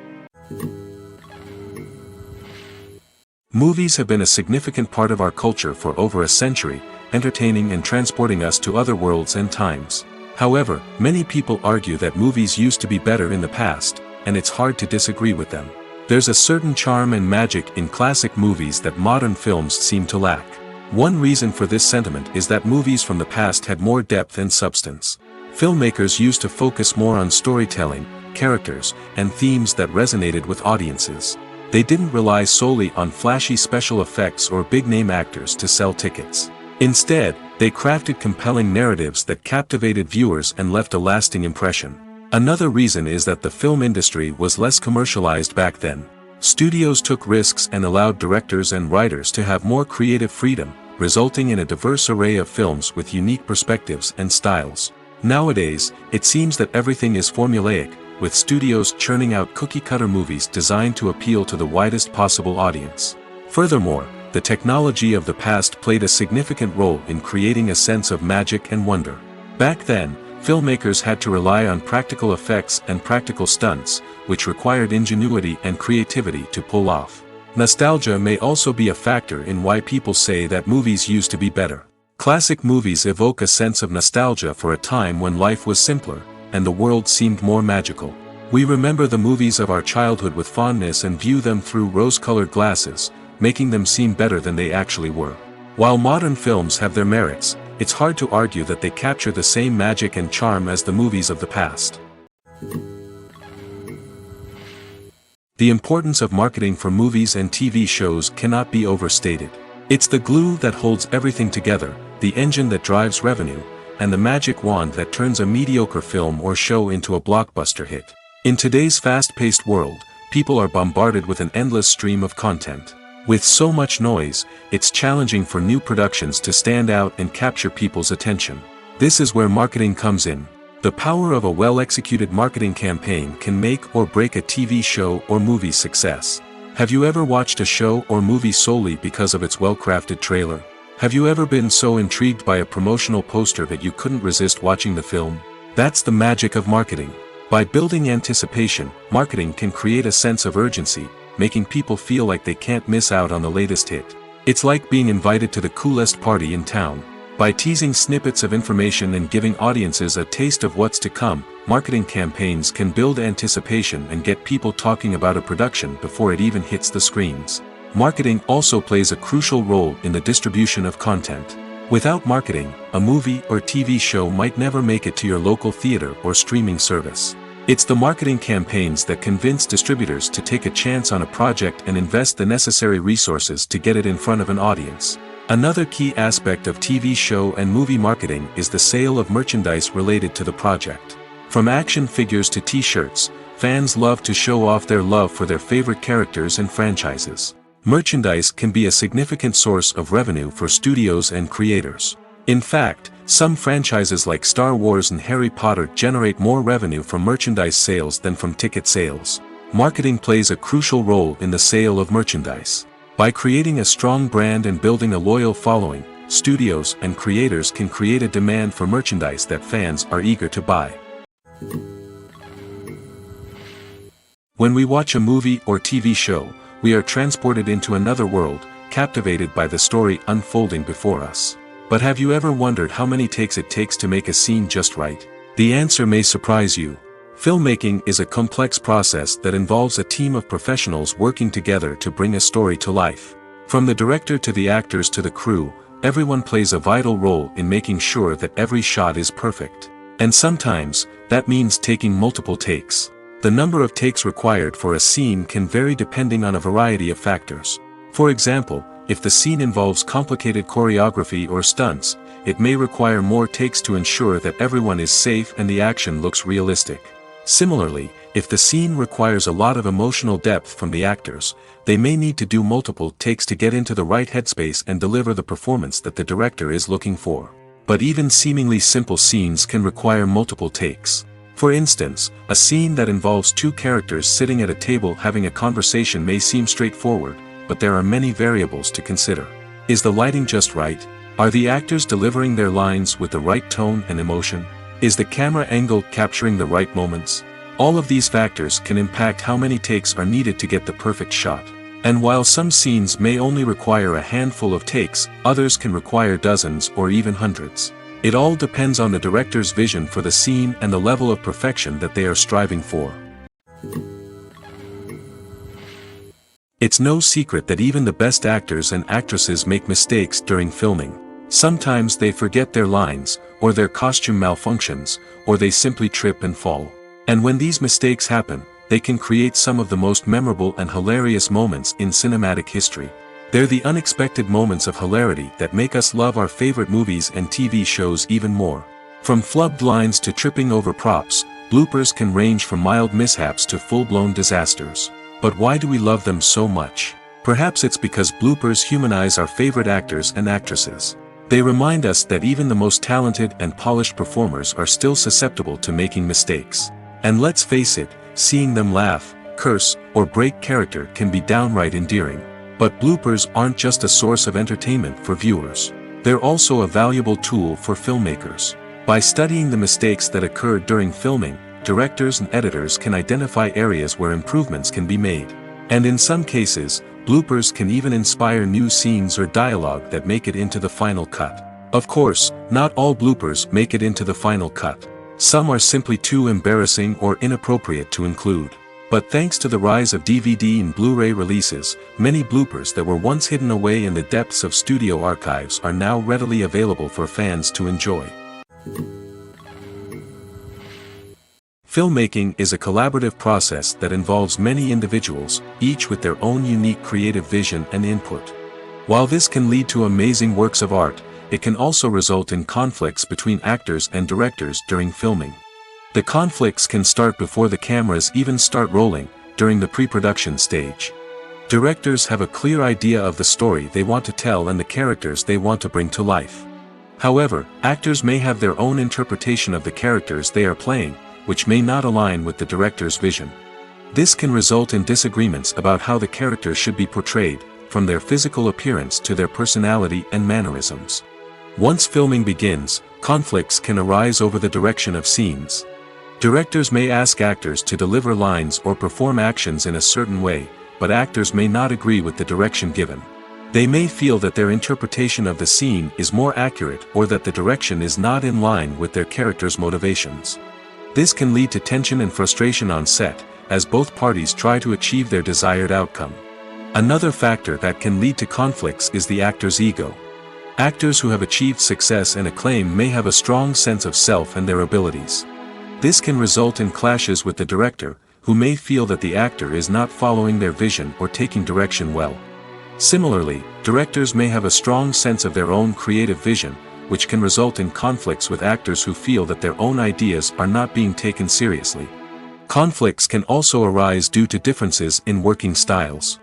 Movies have been a significant part of our culture for over a century, entertaining and transporting us to other worlds and times. However, many people argue that movies used to be better in the past, and it's hard to disagree with them. There's a certain charm and magic in classic movies that modern films seem to lack. One reason for this sentiment is that movies from the past had more depth and substance. Filmmakers used to focus more on storytelling, characters, and themes that resonated with audiences. They didn't rely solely on flashy special effects or big-name actors to sell tickets. Instead, they crafted compelling narratives that captivated viewers and left a lasting impression. Another reason is that the film industry was less commercialized back then. Studios took risks and allowed directors and writers to have more creative freedom, resulting in a diverse array of films with unique perspectives and styles. Nowadays, it seems that everything is formulaic, with studios churning out cookie-cutter movies designed to appeal to the widest possible audience. Furthermore, the technology of the past played a significant role in creating a sense of magic and wonder. Back then, filmmakers had to rely on practical effects and practical stunts, which required ingenuity and creativity to pull off. Nostalgia may also be a factor in why people say that movies used to be better. Classic movies evoke a sense of nostalgia for a time when life was simpler, and the world seemed more magical. We remember the movies of our childhood with fondness and view them through rose-colored glasses, making them seem better than they actually were. While modern films have their merits, it's hard to argue that they capture the same magic and charm as the movies of the past. The importance of marketing for movies and TV shows cannot be overstated. It's the glue that holds everything together, the engine that drives revenue, and the magic wand that turns a mediocre film or show into a blockbuster hit. In today's fast-paced world, people are bombarded with an endless stream of content. With so much noise, it's challenging for new productions to stand out and capture people's attention. This is where marketing comes in. The power of a well-executed marketing campaign can make or break a TV show or movie's success. Have you ever watched a show or movie solely because of its well-crafted trailer? Have you ever been so intrigued by a promotional poster that you couldn't resist watching the film? That's the magic of marketing. By building anticipation, marketing can create a sense of urgency, making people feel like they can't miss out on the latest hit. It's like being invited to the coolest party in town. By teasing snippets of information and giving audiences a taste of what's to come, marketing campaigns can build anticipation and get people talking about a production before it even hits the screens. Marketing also plays a crucial role in the distribution of content. Without marketing, a movie or TV show might never make it to your local theater or streaming service. It's the marketing campaigns that convince distributors to take a chance on a project and invest the necessary resources to get it in front of an audience. Another key aspect of TV show and movie marketing is the sale of merchandise related to the project. From action figures to t-shirts, fans love to show off their love for their favorite characters and franchises. Merchandise can be a significant source of revenue for studios and creators. In fact, some franchises like Star Wars and Harry Potter generate more revenue from merchandise sales than from ticket sales. Marketing plays a crucial role in the sale of merchandise. By creating a strong brand and building a loyal following, studios and creators can create a demand for merchandise that fans are eager to buy. When we watch a movie or TV show, we are transported into another world, captivated by the story unfolding before us. But have you ever wondered how many takes it takes to make a scene just right? The answer may surprise you. Filmmaking is a complex process that involves a team of professionals working together to bring a story to life. From the director to the actors to the crew, everyone plays a vital role in making sure that every shot is perfect. And sometimes, that means taking multiple takes. The number of takes required for a scene can vary depending on a variety of factors. For example, if the scene involves complicated choreography or stunts, it may require more takes to ensure that everyone is safe and the action looks realistic. Similarly, if the scene requires a lot of emotional depth from the actors, they may need to do multiple takes to get into the right headspace and deliver the performance that the director is looking for. But even seemingly simple scenes can require multiple takes. For instance, a scene that involves two characters sitting at a table having a conversation may seem straightforward, but there are many variables to consider. Is the lighting just right? Are the actors delivering their lines with the right tone and emotion? Is the camera angle capturing the right moments? All of these factors can impact how many takes are needed to get the perfect shot. And while some scenes may only require a handful of takes, others can require dozens or even hundreds. It all depends on the director's vision for the scene and the level of perfection that they are striving for. It's no secret that even the best actors and actresses make mistakes during filming. Sometimes they forget their lines, or their costume malfunctions, or they simply trip and fall. And when these mistakes happen, they can create some of the most memorable and hilarious moments in cinematic history. They're the unexpected moments of hilarity that make us love our favorite movies and TV shows even more. From flubbed lines to tripping over props, bloopers can range from mild mishaps to full-blown disasters. But why do we love them so much? Perhaps it's because bloopers humanize our favorite actors and actresses. They remind us that even the most talented and polished performers are still susceptible to making mistakes. And let's face it, seeing them laugh, curse, or break character can be downright endearing. But bloopers aren't just a source of entertainment for viewers. They're also a valuable tool for filmmakers. By studying the mistakes that occurred during filming, directors and editors can identify areas where improvements can be made. And in some cases, bloopers can even inspire new scenes or dialogue that make it into the final cut. Of course, not all bloopers make it into the final cut. Some are simply too embarrassing or inappropriate to include. But thanks to the rise of DVD and Blu-ray releases, many bloopers that were once hidden away in the depths of studio archives are now readily available for fans to enjoy. Filmmaking is a collaborative process that involves many individuals, each with their own unique creative vision and input. While this can lead to amazing works of art, it can also result in conflicts between actors and directors during filming. The conflicts can start before the cameras even start rolling, during the pre-production stage. Directors have a clear idea of the story they want to tell and the characters they want to bring to life. However, actors may have their own interpretation of the characters they are playing, which may not align with the director's vision. This can result in disagreements about how the characters should be portrayed, from their physical appearance to their personality and mannerisms. Once filming begins, conflicts can arise over the direction of scenes. Directors may ask actors to deliver lines or perform actions in a certain way, but actors may not agree with the direction given. They may feel that their interpretation of the scene is more accurate or that the direction is not in line with their character's motivations. This can lead to tension and frustration on set, as both parties try to achieve their desired outcome. Another factor that can lead to conflicts is the actor's ego. Actors who have achieved success and acclaim may have a strong sense of self and their abilities. This can result in clashes with the director, who may feel that the actor is not following their vision or taking direction well. Similarly, directors may have a strong sense of their own creative vision, which can result in conflicts with actors who feel that their own ideas are not being taken seriously. Conflicts can also arise due to differences in working styles.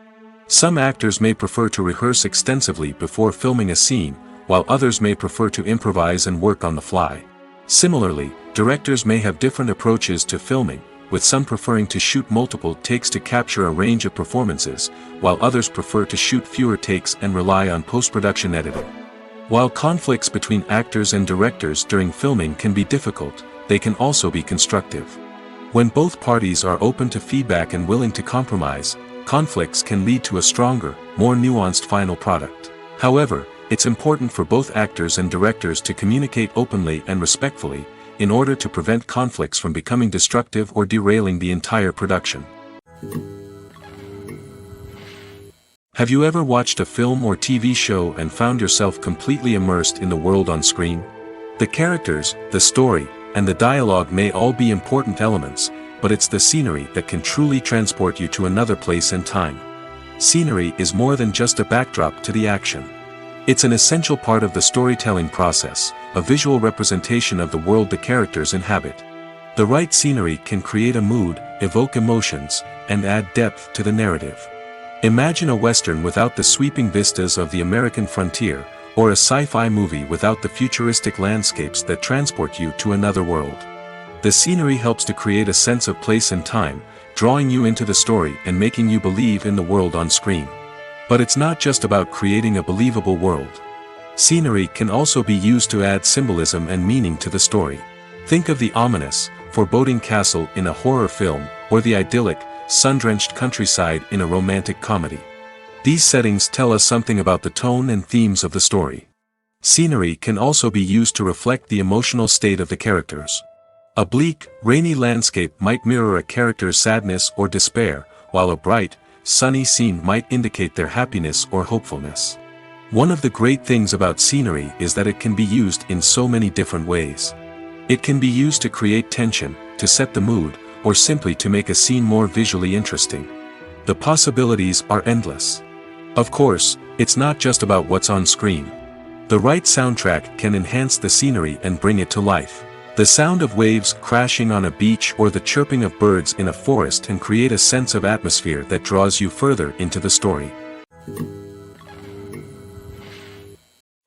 Some actors may prefer to rehearse extensively before filming a scene, while others may prefer to improvise and work on the fly. Similarly, directors may have different approaches to filming, with some preferring to shoot multiple takes to capture a range of performances, while others prefer to shoot fewer takes and rely on post-production editing. While conflicts between actors and directors during filming can be difficult, they can also be constructive. When both parties are open to feedback and willing to compromise, conflicts can lead to a stronger, more nuanced final product. However, it's important for both actors and directors to communicate openly and respectfully, in order to prevent conflicts from becoming destructive or derailing the entire production. Have you ever watched a film or TV show and found yourself completely immersed in the world on screen? The characters, the story, and the dialogue may all be important elements, but it's the scenery that can truly transport you to another place and time. Scenery is more than just a backdrop to the action. It's an essential part of the storytelling process, a visual representation of the world the characters inhabit. The right scenery can create a mood, evoke emotions, and add depth to the narrative. Imagine a Western without the sweeping vistas of the American frontier, or a sci-fi movie without the futuristic landscapes that transport you to another world. The scenery helps to create a sense of place and time, drawing you into the story and making you believe in the world on screen. But it's not just about creating a believable world. Scenery can also be used to add symbolism and meaning to the story. Think of the ominous, foreboding castle in a horror film, or the idyllic, sun-drenched countryside in a romantic comedy. These settings tell us something about the tone and themes of the story. Scenery can also be used to reflect the emotional state of the characters. A bleak, rainy landscape might mirror a character's sadness or despair, while a bright, sunny scene might indicate their happiness or hopefulness. One of the great things about scenery is that it can be used in so many different ways. It can be used to create tension, to set the mood, or simply to make a scene more visually interesting. The possibilities are endless. Of course, it's not just about what's on screen. The right soundtrack can enhance the scenery and bring it to life. The sound of waves crashing on a beach or the chirping of birds in a forest can create a sense of atmosphere that draws you further into the story.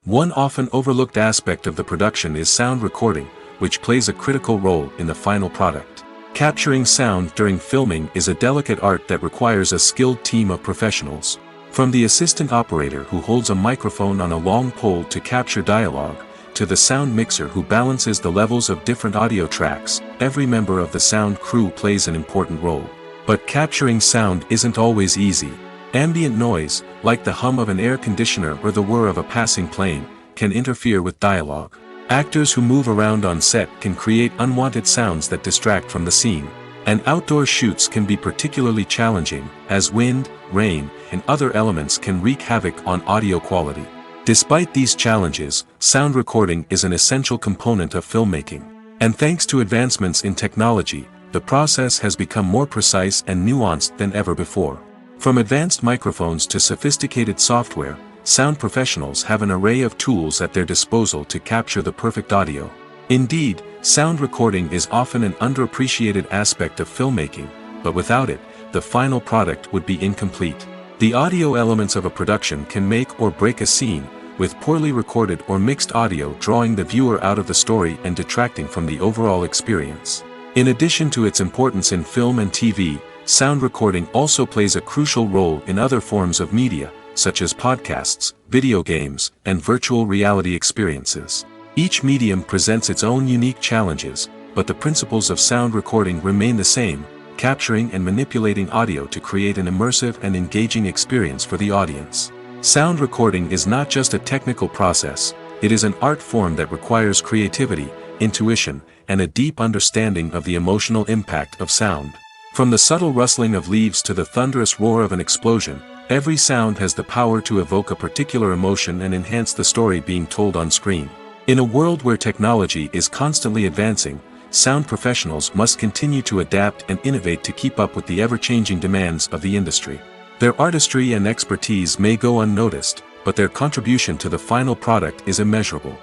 One often overlooked aspect of the production is sound recording, which plays a critical role in the final product. Capturing sound during filming is a delicate art that requires a skilled team of professionals. From the assistant operator who holds a microphone on a long pole to capture dialogue, to the sound mixer who balances the levels of different audio tracks, every member of the sound crew plays an important role. But capturing sound isn't always easy. Ambient noise, like the hum of an air conditioner or the whir of a passing plane, can interfere with dialogue. Actors who move around on set can create unwanted sounds that distract from the scene. And outdoor shoots can be particularly challenging, as wind, rain, and other elements can wreak havoc on audio quality. Despite these challenges, sound recording is an essential component of filmmaking. And thanks to advancements in technology, the process has become more precise and nuanced than ever before. From advanced microphones to sophisticated software, sound professionals have an array of tools at their disposal to capture the perfect audio. Indeed, sound recording is often an underappreciated aspect of filmmaking, but without it, the final product would be incomplete. The audio elements of a production can make or break a scene, with poorly recorded or mixed audio drawing the viewer out of the story and detracting from the overall experience. In addition to its importance in film and TV, sound recording also plays a crucial role in other forms of media, such as podcasts, video games, and virtual reality experiences. Each medium presents its own unique challenges, but the principles of sound recording remain the same, capturing and manipulating audio to create an immersive and engaging experience for the audience. Sound recording is not just a technical process, it is an art form that requires creativity, intuition, and a deep understanding of the emotional impact of sound. From the subtle rustling of leaves to the thunderous roar of an explosion, every sound has the power to evoke a particular emotion and enhance the story being told on screen. In a world where technology is constantly advancing, sound professionals must continue to adapt and innovate to keep up with the ever-changing demands of the industry. Their artistry and expertise may go unnoticed, but their contribution to the final product is immeasurable.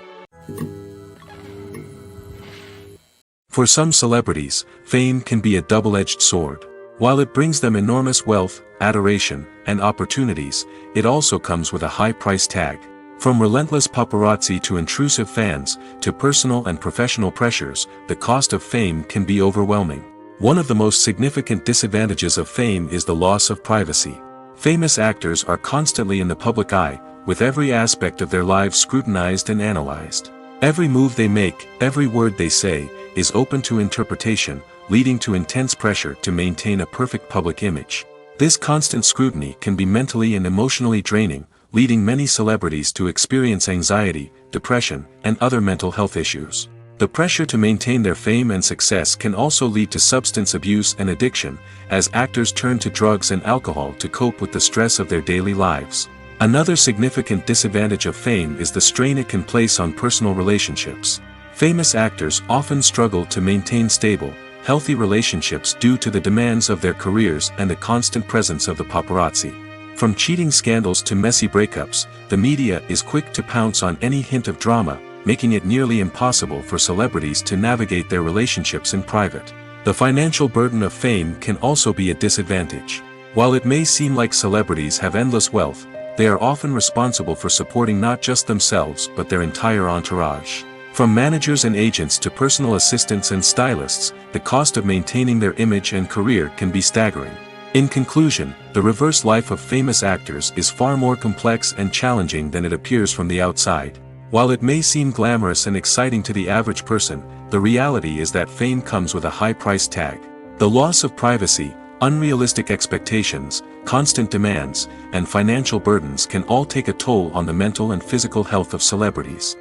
For some celebrities, fame can be a double-edged sword. While it brings them enormous wealth, adoration, and opportunities, it also comes with a high price tag. From relentless paparazzi to intrusive fans, to personal and professional pressures, the cost of fame can be overwhelming. One of the most significant disadvantages of fame is the loss of privacy. Famous actors are constantly in the public eye, with every aspect of their lives scrutinized and analyzed. Every move they make, every word they say, is open to interpretation, leading to intense pressure to maintain a perfect public image. This constant scrutiny can be mentally and emotionally draining, leading many celebrities to experience anxiety, depression, and other mental health issues. The pressure to maintain their fame and success can also lead to substance abuse and addiction, as actors turn to drugs and alcohol to cope with the stress of their daily lives. Another significant disadvantage of fame is the strain it can place on personal relationships. Famous actors often struggle to maintain stable, healthy relationships due to the demands of their careers and the constant presence of the paparazzi. From cheating scandals to messy breakups, the media is quick to pounce on any hint of drama, making it nearly impossible for celebrities to navigate their relationships in private. The financial burden of fame can also be a disadvantage. While it may seem like celebrities have endless wealth, they are often responsible for supporting not just themselves but their entire entourage. From managers and agents to personal assistants and stylists, the cost of maintaining their image and career can be staggering. In conclusion, the reverse life of famous actors is far more complex and challenging than it appears from the outside. While it may seem glamorous and exciting to the average person, the reality is that fame comes with a high price tag. The loss of privacy, unrealistic expectations, constant demands, and financial burdens can all take a toll on the mental and physical health of celebrities.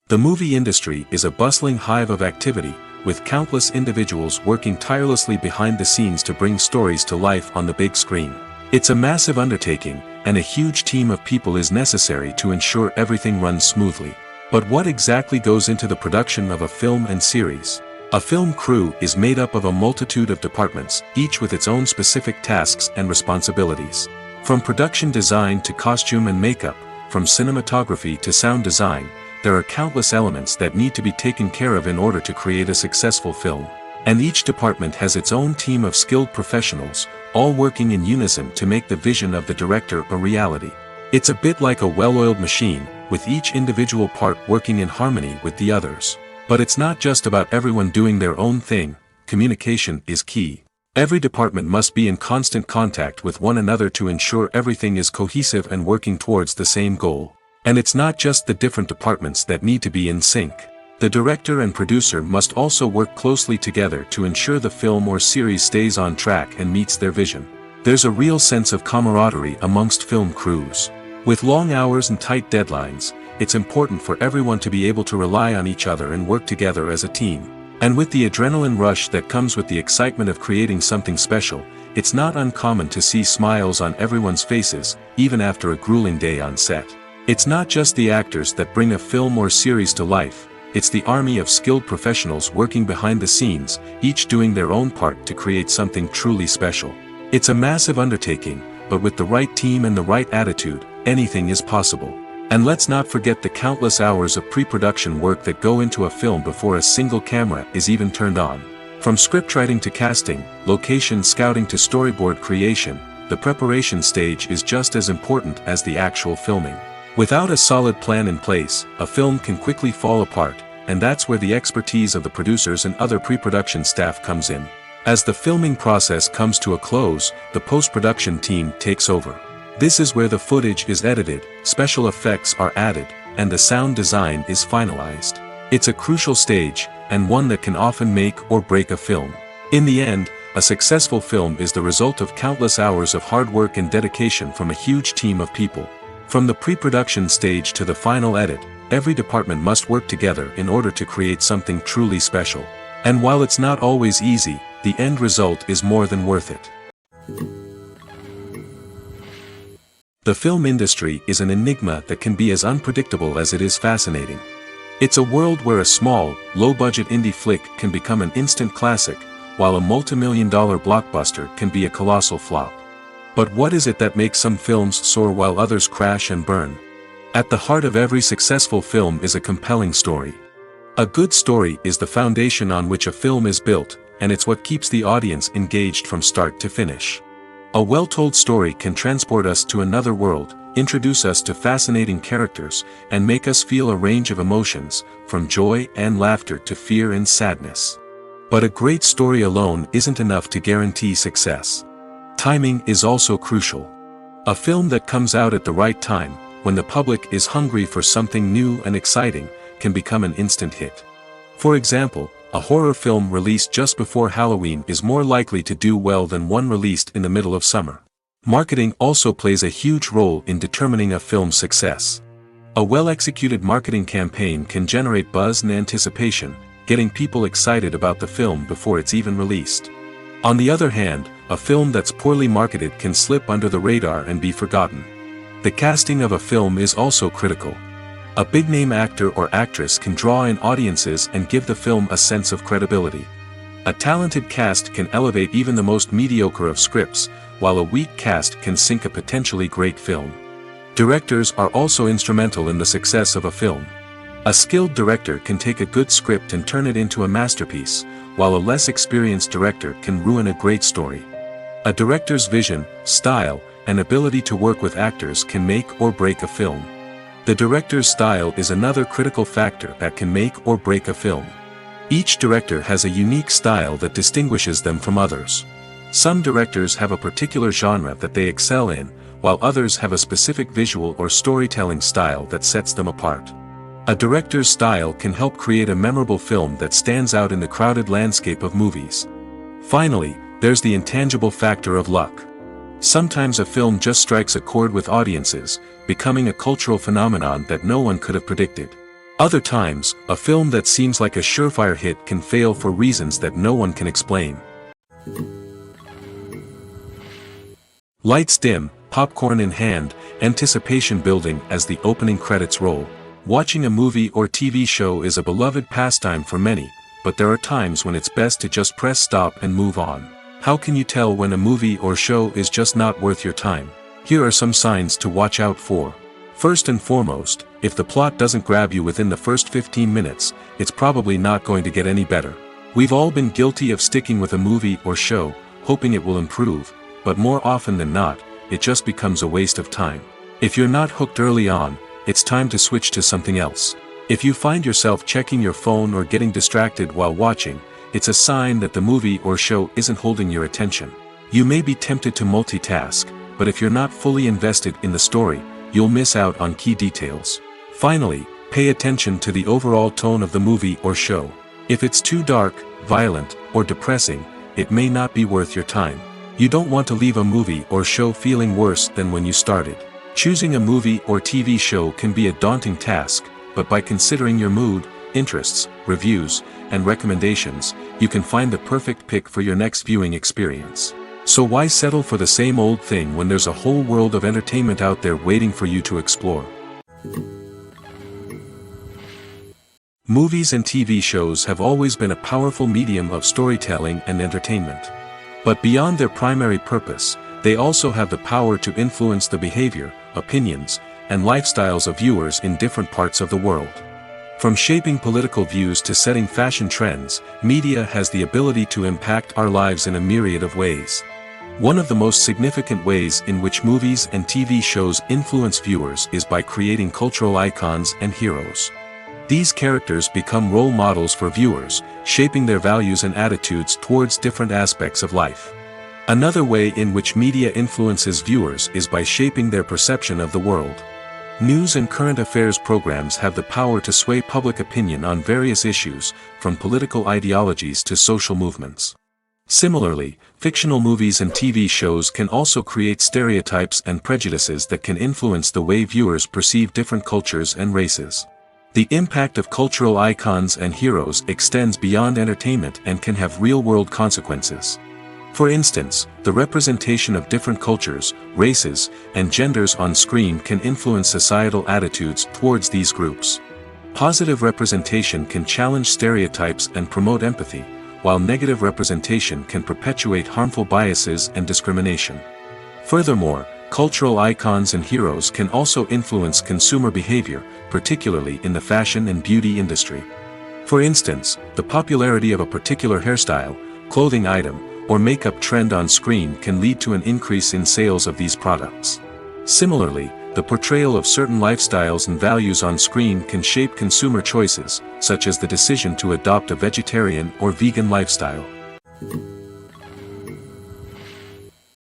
The movie industry is a bustling hive of activity, with countless individuals working tirelessly behind the scenes to bring stories to life on the big screen. It's a massive undertaking, and a huge team of people is necessary to ensure everything runs smoothly. But what exactly goes into the production of a film and series? A film crew is made up of a multitude of departments, each with its own specific tasks and responsibilities. From production design to costume and makeup, from cinematography to sound design, there are countless elements that need to be taken care of in order to create a successful film. And each department has its own team of skilled professionals, all working in unison to make the vision of the director a reality. It's a bit like a well-oiled machine, with each individual part working in harmony with the others. But it's not just about everyone doing their own thing. Communication is key. Every department must be in constant contact with one another to ensure everything is cohesive and working towards the same goal. And it's not just the different departments that need to be in sync. The director and producer must also work closely together to ensure the film or series stays on track and meets their vision. There's a real sense of camaraderie amongst film crews. With long hours and tight deadlines, it's important for everyone to be able to rely on each other and work together as a team. And with the adrenaline rush that comes with the excitement of creating something special, it's not uncommon to see smiles on everyone's faces, even after a grueling day on set. It's not just the actors that bring a film or series to life, it's the army of skilled professionals working behind the scenes, each doing their own part to create something truly special. It's a massive undertaking, but with the right team and the right attitude, anything is possible. And let's not forget the countless hours of pre-production work that go into a film before a single camera is even turned on. From scriptwriting to casting, location scouting to storyboard creation, the preparation stage is just as important as the actual filming. Without a solid plan in place, a film can quickly fall apart, and that's where the expertise of the producers and other pre-production staff comes in. As the filming process comes to a close, the post-production team takes over. This is where the footage is edited, special effects are added, and the sound design is finalized. It's a crucial stage, and one that can often make or break a film. In the end, a successful film is the result of countless hours of hard work and dedication from a huge team of people. From the pre-production stage to the final edit, every department must work together in order to create something truly special. And while it's not always easy, the end result is more than worth it. The film industry is an enigma that can be as unpredictable as it is fascinating. It's a world where a small, low-budget indie flick can become an instant classic, while a multi-million-dollar blockbuster can be a colossal flop. But what is it that makes some films soar while others crash and burn? At the heart of every successful film is a compelling story. A good story is the foundation on which a film is built, and it's what keeps the audience engaged from start to finish. A well-told story can transport us to another world, introduce us to fascinating characters, and make us feel a range of emotions, from joy and laughter to fear and sadness. But a great story alone isn't enough to guarantee success. Timing is also crucial. A film that comes out at the right time, when the public is hungry for something new and exciting, can become an instant hit. For example, a horror film released just before Halloween is more likely to do well than one released in the middle of summer. Marketing also plays a huge role in determining a film's success. A well-executed marketing campaign can generate buzz and anticipation, getting people excited about the film before it's even released. On the other hand, a film that's poorly marketed can slip under the radar and be forgotten. The casting of a film is also critical. A big-name actor or actress can draw in audiences and give the film a sense of credibility. A talented cast can elevate even the most mediocre of scripts, while a weak cast can sink a potentially great film. Directors are also instrumental in the success of a film. A skilled director can take a good script and turn it into a masterpiece, while a less experienced director can ruin a great story. A director's vision, style, and ability to work with actors can make or break a film. The director's style is another critical factor that can make or break a film. Each director has a unique style that distinguishes them from others. Some directors have a particular genre that they excel in, while others have a specific visual or storytelling style that sets them apart. A director's style can help create a memorable film that stands out in the crowded landscape of movies. Finally, there's the intangible factor of luck. Sometimes a film just strikes a chord with audiences, becoming a cultural phenomenon that no one could have predicted. Other times, a film that seems like a surefire hit can fail for reasons that no one can explain. Lights dim, popcorn in hand, anticipation building as the opening credits roll. Watching a movie or TV show is a beloved pastime for many, but there are times when it's best to just press stop and move on. How can you tell when a movie or show is just not worth your time? Here are some signs to watch out for. First and foremost, if the plot doesn't grab you within the first 15 minutes, it's probably not going to get any better. We've all been guilty of sticking with a movie or show, hoping it will improve, but more often than not, it just becomes a waste of time. If you're not hooked early on, it's time to switch to something else. If you find yourself checking your phone or getting distracted while watching, it's a sign that the movie or show isn't holding your attention. You may be tempted to multitask, but if you're not fully invested in the story, you'll miss out on key details. Finally, pay attention to the overall tone of the movie or show. If it's too dark, violent, or depressing, it may not be worth your time. You don't want to leave a movie or show feeling worse than when you started. Choosing a movie or TV show can be a daunting task, but by considering your mood, interests, reviews, and recommendations, you can find the perfect pick for your next viewing experience. So why settle for the same old thing when there's a whole world of entertainment out there waiting for you to explore? Movies and TV shows have always been a powerful medium of storytelling and entertainment. But beyond their primary purpose, they also have the power to influence the behavior, opinions, and lifestyles of viewers in different parts of the world. From shaping political views to setting fashion trends, media has the ability to impact our lives in a myriad of ways. One of the most significant ways in which movies and TV shows influence viewers is by creating cultural icons and heroes. These characters become role models for viewers, shaping their values and attitudes towards different aspects of life. Another way in which media influences viewers is by shaping their perception of the world. News and current affairs programs have the power to sway public opinion on various issues, from political ideologies to social movements. Similarly, fictional movies and TV shows can also create stereotypes and prejudices that can influence the way viewers perceive different cultures and races. The impact of cultural icons and heroes extends beyond entertainment and can have real-world consequences. For instance, the representation of different cultures, races, and genders on screen can influence societal attitudes towards these groups. Positive representation can challenge stereotypes and promote empathy, while negative representation can perpetuate harmful biases and discrimination. Furthermore, cultural icons and heroes can also influence consumer behavior, particularly in the fashion and beauty industry. For instance, the popularity of a particular hairstyle, clothing item, or makeup trend on screen can lead to an increase in sales of these products. Similarly, the portrayal of certain lifestyles and values on screen can shape consumer choices, such as the decision to adopt a vegetarian or vegan lifestyle.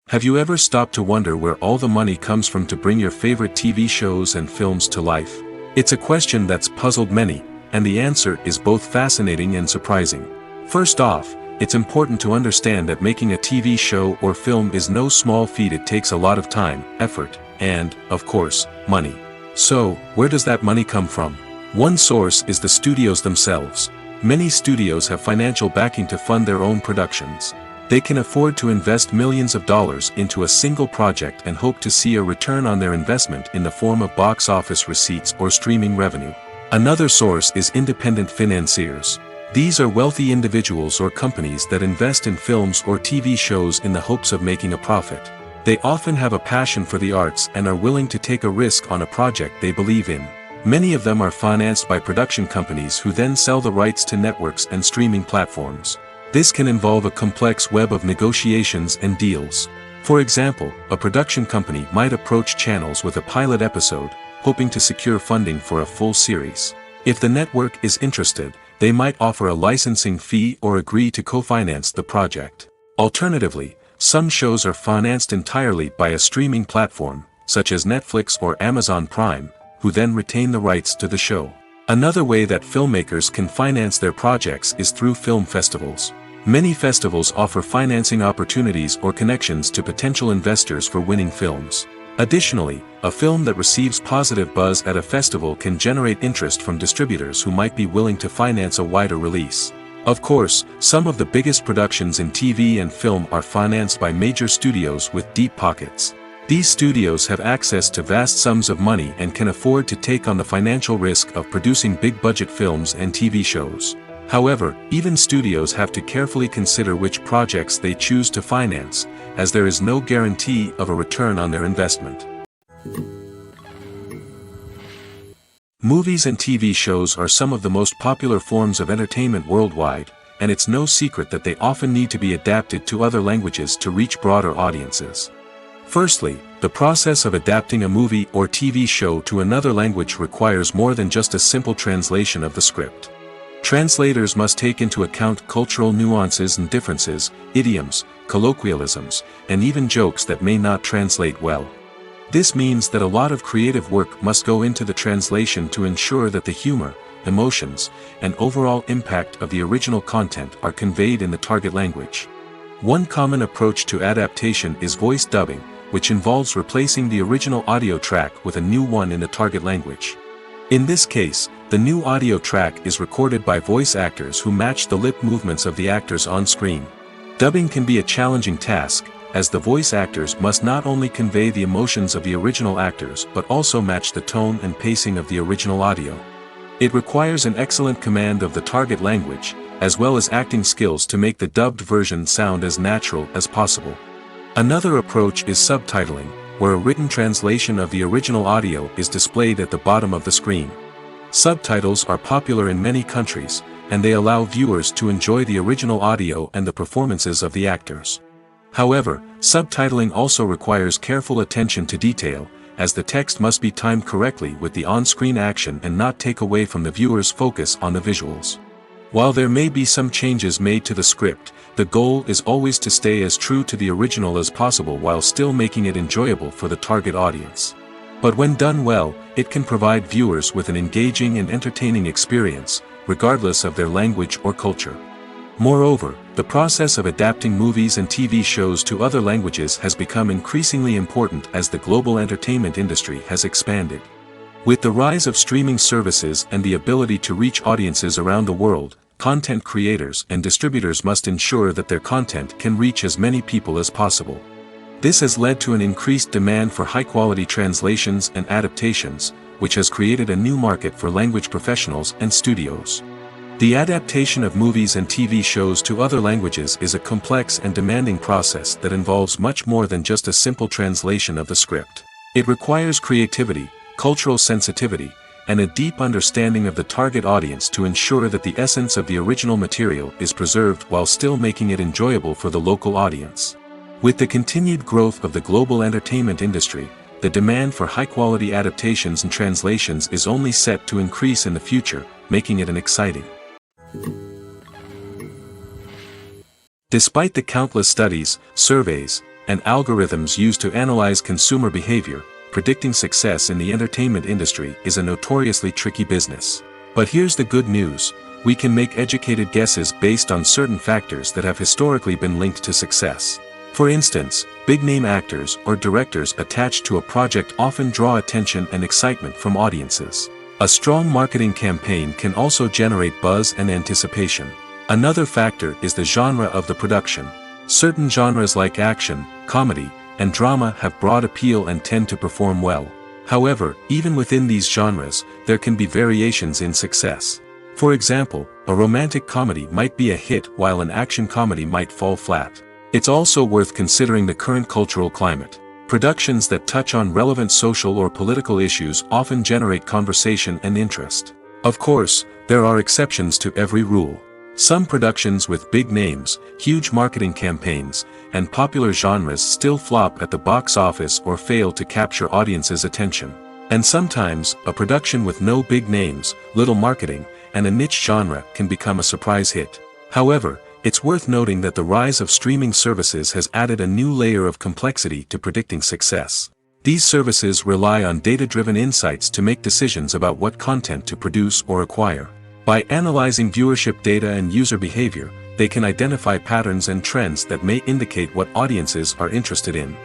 Have you ever stopped to wonder where all the money comes from to bring your favorite TV shows and films to life? It's a question that's puzzled many, and the answer is both fascinating and surprising. First off, it's important to understand that making a TV show or film is no small feat. It takes a lot of time, effort, and, of course, money. So, where does that money come from? One source is the studios themselves. Many studios have financial backing to fund their own productions. They can afford to invest millions of dollars into a single project and hope to see a return on their investment in the form of box office receipts or streaming revenue. Another source is independent financiers. These are wealthy individuals or companies that invest in films or TV shows in the hopes of making a profit. They often have a passion for the arts and are willing to take a risk on a project they believe in. Many of them are financed by production companies who then sell the rights to networks and streaming platforms. This can involve a complex web of negotiations and deals. For example, a production company might approach channels with a pilot episode, hoping to secure funding for a full series. If the network is interested, they might offer a licensing fee or agree to co-finance the project. Alternatively, some shows are financed entirely by a streaming platform, such as Netflix or Amazon Prime, who then retain the rights to the show. Another way that filmmakers can finance their projects is through film festivals. Many festivals offer financing opportunities or connections to potential investors for winning films. Additionally, a film that receives positive buzz at a festival can generate interest from distributors who might be willing to finance a wider release. Of course, some of the biggest productions in TV and film are financed by major studios with deep pockets. These studios have access to vast sums of money and can afford to take on the financial risk of producing big-budget films and TV shows. However, even studios have to carefully consider which projects they choose to finance, as there is no guarantee of a return on their investment. Movies and TV shows are some of the most popular forms of entertainment worldwide, and it's no secret that they often need to be adapted to other languages to reach broader audiences. Firstly, the process of adapting a movie or TV show to another language requires more than just a simple translation of the script. Translators must take into account cultural nuances and differences, idioms, colloquialisms, and even jokes that may not translate well. This means that a lot of creative work must go into the translation to ensure that the humor, emotions, and overall impact of the original content are conveyed in the target language. One common approach to adaptation is voice dubbing, which involves replacing the original audio track with a new one in the target language. In this case, the new audio track is recorded by voice actors who match the lip movements of the actors on screen. Dubbing can be a challenging task, as the voice actors must not only convey the emotions of the original actors but also match the tone and pacing of the original audio. It requires an excellent command of the target language, as well as acting skills to make the dubbed version sound as natural as possible. Another approach is subtitling, where a written translation of the original audio is displayed at the bottom of the screen. Subtitles are popular in many countries, and they allow viewers to enjoy the original audio and the performances of the actors. However, subtitling also requires careful attention to detail, as the text must be timed correctly with the on-screen action and not take away from the viewer's focus on the visuals. While there may be some changes made to the script, the goal is always to stay as true to the original as possible while still making it enjoyable for the target audience. But when done well, it can provide viewers with an engaging and entertaining experience, regardless of their language or culture. Moreover, the process of adapting movies and TV shows to other languages has become increasingly important as the global entertainment industry has expanded. With the rise of streaming services and the ability to reach audiences around the world, content creators and distributors must ensure that their content can reach as many people as possible. This has led to an increased demand for high-quality translations and adaptations, which has created a new market for language professionals and studios. The adaptation of movies and TV shows to other languages is a complex and demanding process that involves much more than just a simple translation of the script. It requires creativity, cultural sensitivity, and a deep understanding of the target audience to ensure that the essence of the original material is preserved while still making it enjoyable for the local audience. With the continued growth of the global entertainment industry, the demand for high-quality adaptations and translations is only set to increase in the future, making it an exciting. Despite the countless studies, surveys, and algorithms used to analyze consumer behavior, predicting success in the entertainment industry is a notoriously tricky business. But here's the good news: we can make educated guesses based on certain factors that have historically been linked to success. For instance, big-name actors or directors attached to a project often draw attention and excitement from audiences. A strong marketing campaign can also generate buzz and anticipation. Another factor is the genre of the production. Certain genres like action, comedy, and drama have broad appeal and tend to perform well. However, even within these genres, there can be variations in success. For example, a romantic comedy might be a hit while an action comedy might fall flat. It's also worth considering the current cultural climate. Productions that touch on relevant social or political issues often generate conversation and interest. Of course, there are exceptions to every rule. Some productions with big names, huge marketing campaigns, and popular genres still flop at the box office or fail to capture audiences' attention. And sometimes, a production with no big names, little marketing, and a niche genre can become a surprise hit. However, it's worth noting that the rise of streaming services has added a new layer of complexity to predicting success. These services rely on data-driven insights to make decisions about what content to produce or acquire. By analyzing viewership data and user behavior, they can identify patterns and trends that may indicate what audiences are interested in.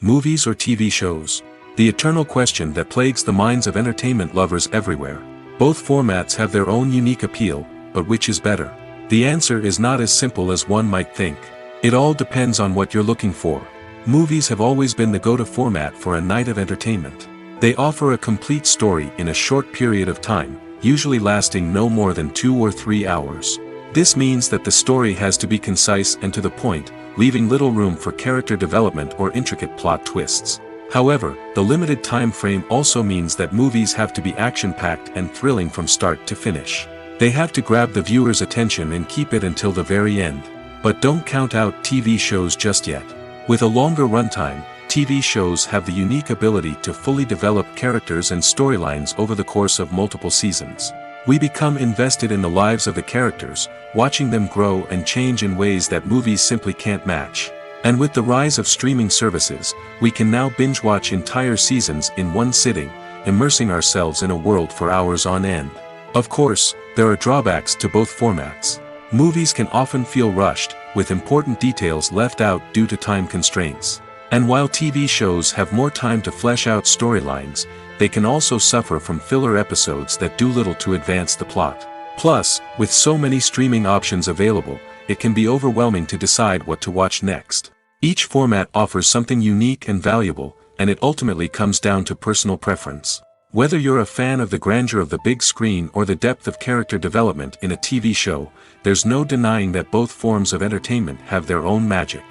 Movies or TV shows? The eternal question that plagues the minds of entertainment lovers everywhere. Both formats have their own unique appeal, but which is better? The answer is not as simple as one might think. It all depends on what you're looking for. Movies have always been the go-to format for a night of entertainment. They offer a complete story in a short period of time, usually lasting no more than 2 or 3 hours. This means that the story has to be concise and to the point, leaving little room for character development or intricate plot twists. However, the limited time frame also means that movies have to be action-packed and thrilling from start to finish. They have to grab the viewer's attention and keep it until the very end. But don't count out TV shows just yet. With a longer runtime, TV shows have the unique ability to fully develop characters and storylines over the course of multiple seasons. We become invested in the lives of the characters, watching them grow and change in ways that movies simply can't match. And with the rise of streaming services, we can now binge-watch entire seasons in one sitting, immersing ourselves in a world for hours on end. Of course, there are drawbacks to both formats. Movies can often feel rushed, with important details left out due to time constraints. And while TV shows have more time to flesh out storylines, they can also suffer from filler episodes that do little to advance the plot. Plus, with so many streaming options available, it can be overwhelming to decide what to watch next. Each format offers something unique and valuable, and it ultimately comes down to personal preference. Whether you're a fan of the grandeur of the big screen or the depth of character development in a TV show, there's no denying that both forms of entertainment have their own magic.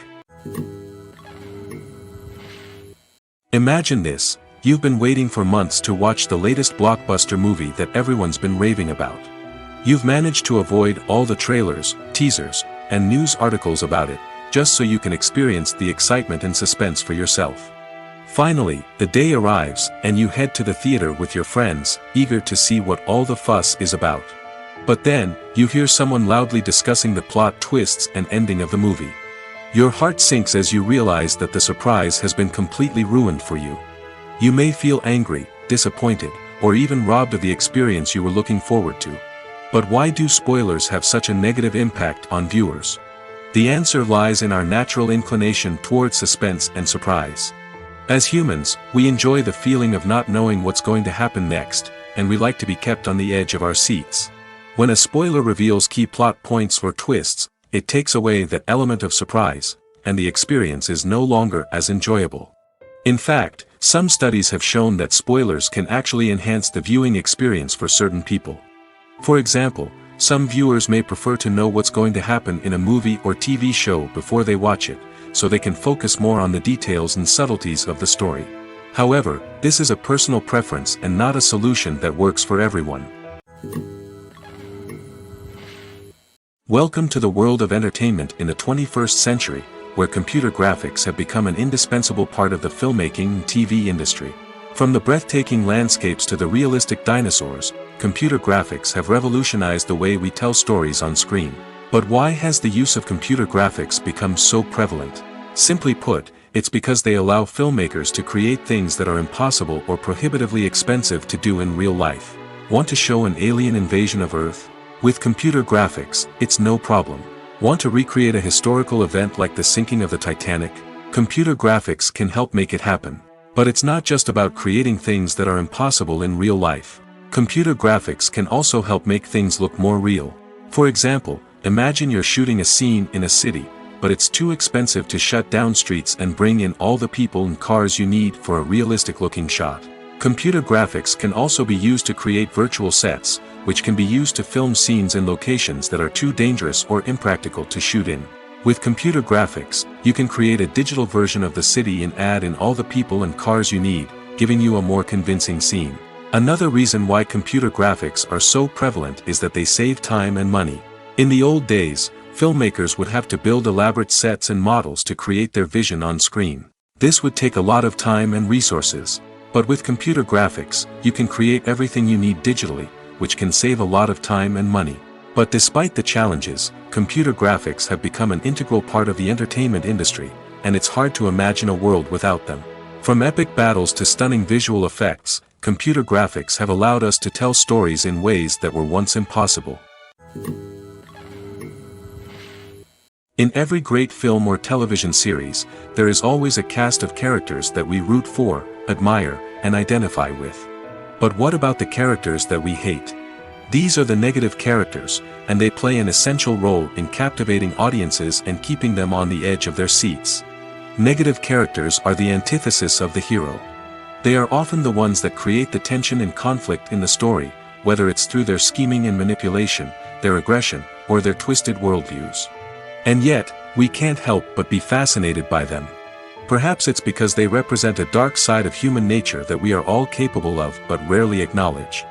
Imagine this: you've been waiting for months to watch the latest blockbuster movie that everyone's been raving about. You've managed to avoid all the trailers, teasers, and news articles about it, just so you can experience the excitement and suspense for yourself. Finally, the day arrives, and you head to the theater with your friends, eager to see what all the fuss is about. But then, you hear someone loudly discussing the plot twists and ending of the movie. Your heart sinks as you realize that the surprise has been completely ruined for you. You may feel angry, disappointed, or even robbed of the experience you were looking forward to. But why do spoilers have such a negative impact on viewers? The answer lies in our natural inclination towards suspense and surprise. As humans, we enjoy the feeling of not knowing what's going to happen next, and we like to be kept on the edge of our seats. When a spoiler reveals key plot points or twists, it takes away that element of surprise, and the experience is no longer as enjoyable. In fact, some studies have shown that spoilers can actually enhance the viewing experience for certain people. For example, some viewers may prefer to know what's going to happen in a movie or TV show before they watch it, so they can focus more on the details and subtleties of the story. However, this is a personal preference and not a solution that works for everyone. Welcome to the world of entertainment in the 21st century, where computer graphics have become an indispensable part of the filmmaking and TV industry. From the breathtaking landscapes to the realistic dinosaurs, computer graphics have revolutionized the way we tell stories on screen. But why has the use of computer graphics become so prevalent? Simply put, it's because they allow filmmakers to create things that are impossible or prohibitively expensive to do in real life. Want to show an alien invasion of Earth? With computer graphics, it's no problem. Want to recreate a historical event like the sinking of the Titanic? Computer graphics can help make it happen. But it's not just about creating things that are impossible in real life. Computer graphics can also help make things look more real. For example, imagine you're shooting a scene in a city, but it's too expensive to shut down streets and bring in all the people and cars you need for a realistic-looking shot. Computer graphics can also be used to create virtual sets, which can be used to film scenes in locations that are too dangerous or impractical to shoot in. With computer graphics, you can create a digital version of the city and add in all the people and cars you need, giving you a more convincing scene. Another reason why computer graphics are so prevalent is that they save time and money. In the old days, filmmakers would have to build elaborate sets and models to create their vision on screen. This would take a lot of time and resources. But with computer graphics, you can create everything you need digitally, which can save a lot of time and money. But despite the challenges, computer graphics have become an integral part of the entertainment industry, and it's hard to imagine a world without them. From epic battles to stunning visual effects, computer graphics have allowed us to tell stories in ways that were once impossible. In every great film or television series, there is always a cast of characters that we root for, admire, and identify with. But what about the characters that we hate? These are the negative characters, and they play an essential role in captivating audiences and keeping them on the edge of their seats. Negative characters are the antithesis of the hero. They are often the ones that create the tension and conflict in the story, whether it's through their scheming and manipulation, their aggression, or their twisted worldviews. And yet, we can't help but be fascinated by them. Perhaps it's because they represent a dark side of human nature that we are all capable of but rarely acknowledge.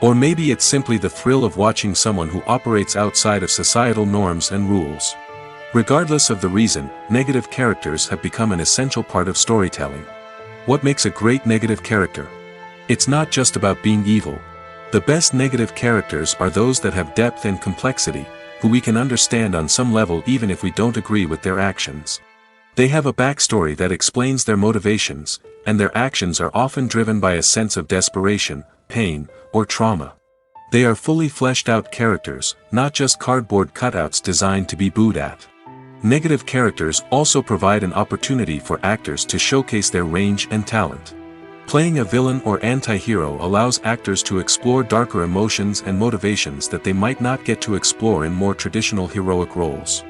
Or maybe it's simply the thrill of watching someone who operates outside of societal norms and rules. Regardless of the reason, negative characters have become an essential part of storytelling. What makes a great negative character? It's not just about being evil. The best negative characters are those that have depth and complexity, who we can understand on some level even if we don't agree with their actions. They have a backstory that explains their motivations, and their actions are often driven by a sense of desperation, pain, or trauma. They are fully fleshed out characters, not just cardboard cutouts designed to be booed at. Negative characters also provide an opportunity for actors to showcase their range and talent. Playing a villain or anti-hero allows actors to explore darker emotions and motivations that they might not get to explore in more traditional heroic roles.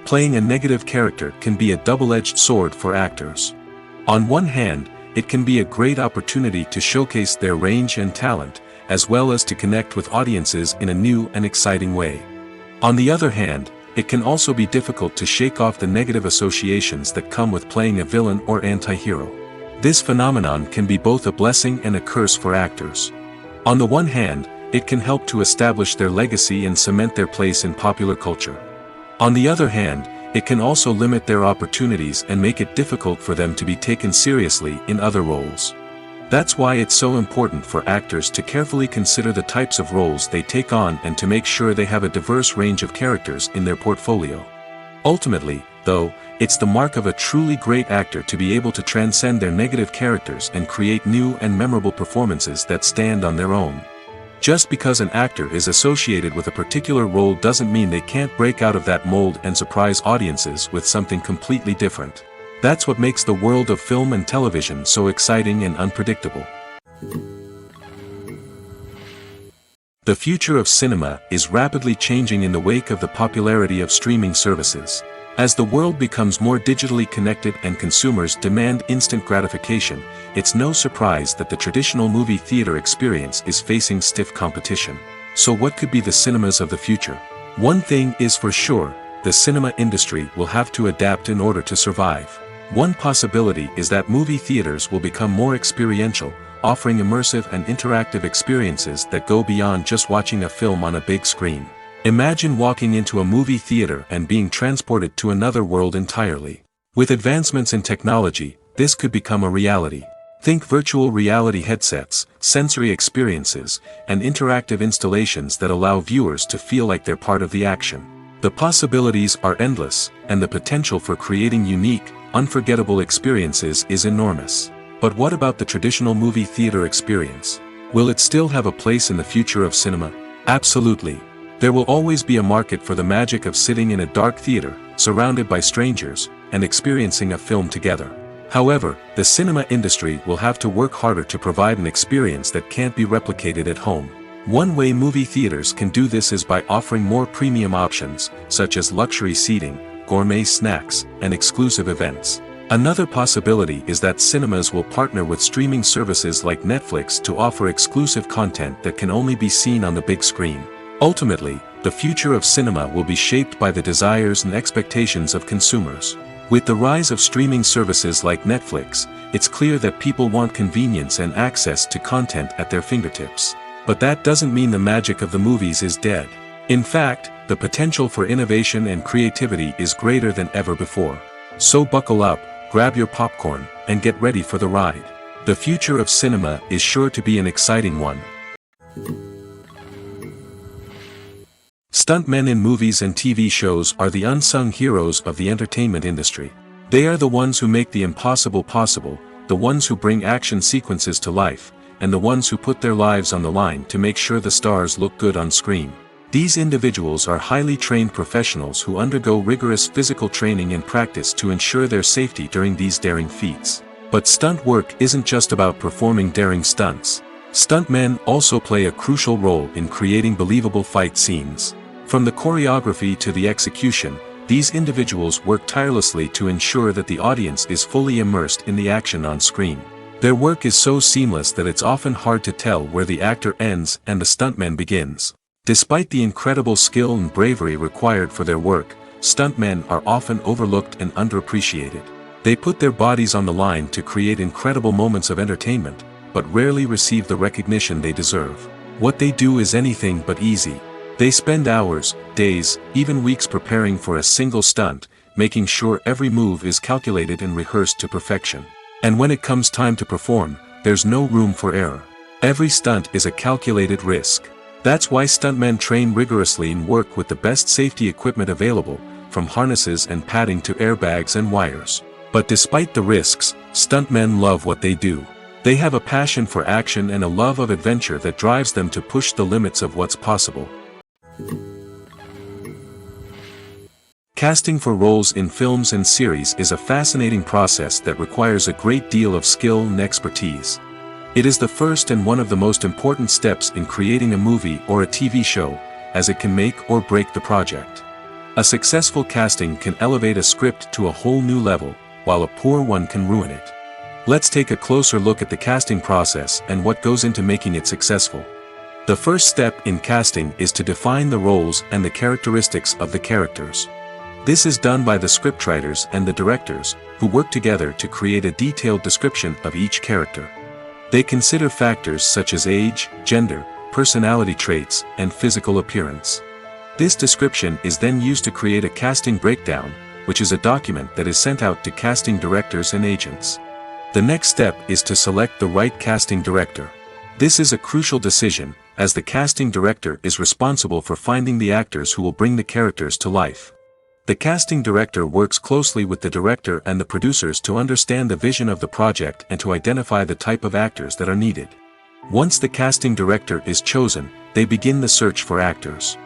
Playing a negative character can be a double-edged sword for actors. On one hand, it can be a great opportunity to showcase their range and talent, as well as to connect with audiences in a new and exciting way. On the other hand, it can also be difficult to shake off the negative associations that come with playing a villain or anti-hero. This phenomenon can be both a blessing and a curse for actors. On the one hand, it can help to establish their legacy and cement their place in popular culture. On the other hand, it can also limit their opportunities and make it difficult for them to be taken seriously in other roles. That's why it's so important for actors to carefully consider the types of roles they take on and to make sure they have a diverse range of characters in their portfolio. Ultimately, though, it's the mark of a truly great actor to be able to transcend their negative characters and create new and memorable performances that stand on their own. Just because an actor is associated with a particular role doesn't mean they can't break out of that mold and surprise audiences with something completely different. That's what makes the world of film and television so exciting and unpredictable. The future of cinema is rapidly changing in the wake of the popularity of streaming services. As the world becomes more digitally connected and consumers demand instant gratification, it's no surprise that the traditional movie theater experience is facing stiff competition. So what could be the cinemas of the future? One thing is for sure, the cinema industry will have to adapt in order to survive. One possibility is that movie theaters will become more experiential, offering immersive and interactive experiences that go beyond just watching a film on a big screen. Imagine walking into a movie theater and being transported to another world entirely. With advancements in technology, this could become a reality. Think virtual reality headsets, sensory experiences, and interactive installations that allow viewers to feel like they're part of the action. The possibilities are endless, and the potential for creating unique, unforgettable experiences is enormous. But what about the traditional movie theater experience? Will it still have a place in the future of cinema? Absolutely. There will always be a market for the magic of sitting in a dark theater, surrounded by strangers, and experiencing a film together. However, the cinema industry will have to work harder to provide an experience that can't be replicated at home. One way movie theaters can do this is by offering more premium options, such as luxury seating, gourmet snacks, and exclusive events. Another possibility is that cinemas will partner with streaming services like Netflix to offer exclusive content that can only be seen on the big screen. Ultimately, the future of cinema will be shaped by the desires and expectations of consumers. With the rise of streaming services like Netflix, it's clear that people want convenience and access to content at their fingertips. But that doesn't mean the magic of the movies is dead. In fact, the potential for innovation and creativity is greater than ever before. So buckle up, grab your popcorn, and get ready for the ride. The future of cinema is sure to be an exciting one. Stuntmen in movies and TV shows are the unsung heroes of the entertainment industry. They are the ones who make the impossible possible, the ones who bring action sequences to life, and the ones who put their lives on the line to make sure the stars look good on screen. These individuals are highly trained professionals who undergo rigorous physical training and practice to ensure their safety during these daring feats. But stunt work isn't just about performing daring stunts. Stuntmen also play a crucial role in creating believable fight scenes. From the choreography to the execution, these individuals work tirelessly to ensure that the audience is fully immersed in the action on screen. Their work is so seamless that it's often hard to tell where the actor ends and the stuntman begins. Despite the incredible skill and bravery required for their work, stuntmen are often overlooked and underappreciated. They put their bodies on the line to create incredible moments of entertainment, but rarely receive the recognition they deserve. What they do is anything but easy. They spend hours, days, even weeks preparing for a single stunt, making sure every move is calculated and rehearsed to perfection. And when it comes time to perform, there's no room for error. Every stunt is a calculated risk. That's why stuntmen train rigorously and work with the best safety equipment available, from harnesses and padding to airbags and wires. But despite the risks, stuntmen love what they do. They have a passion for action and a love of adventure that drives them to push the limits of what's possible. Casting for roles in films and series is a fascinating process that requires a great deal of skill and expertise. It is the first and one of the most important steps in creating a movie or a TV show, as it can make or break the project. A successful casting can elevate a script to a whole new level, while a poor one can ruin it. Let's take a closer look at the casting process and what goes into making it successful. The first step in casting is to define the roles and the characteristics of the characters. This is done by the scriptwriters and the directors, who work together to create a detailed description of each character. They consider factors such as age, gender, personality traits, and physical appearance. This description is then used to create a casting breakdown, which is a document that is sent out to casting directors and agents. The next step is to select the right casting director. This is a crucial decision, as the casting director is responsible for finding the actors who will bring the characters to life. The casting director works closely with the director and the producers to understand the vision of the project and to identify the type of actors that are needed. Once the casting director is chosen, they begin the search for actors.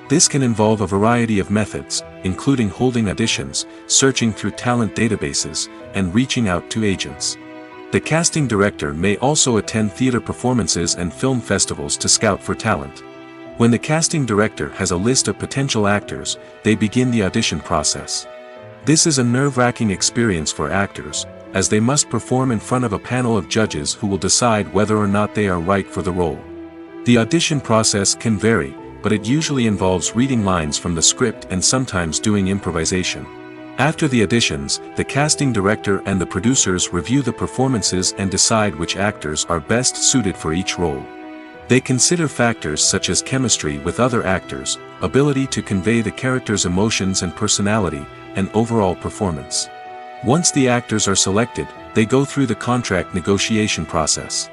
This can involve a variety of methods, including holding auditions, searching through talent databases, and reaching out to agents. The casting director may also attend theater performances and film festivals to scout for talent. When the casting director has a list of potential actors, they begin the audition process. This is a nerve-wracking experience for actors, as they must perform in front of a panel of judges who will decide whether or not they are right for the role. The audition process can vary, but it usually involves reading lines from the script and sometimes doing improvisation. After the auditions, the casting director and the producers review the performances and decide which actors are best suited for each role. They consider factors such as chemistry with other actors, ability to convey the character's emotions and personality, and overall performance. Once the actors are selected, they go through the contract negotiation process.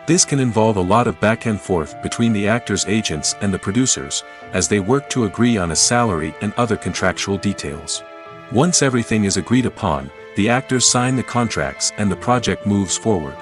This can involve a lot of back and forth between the actors' agents and the producers, as they work to agree on a salary and other contractual details. Once everything is agreed upon, the actors sign the contracts and the project moves forward.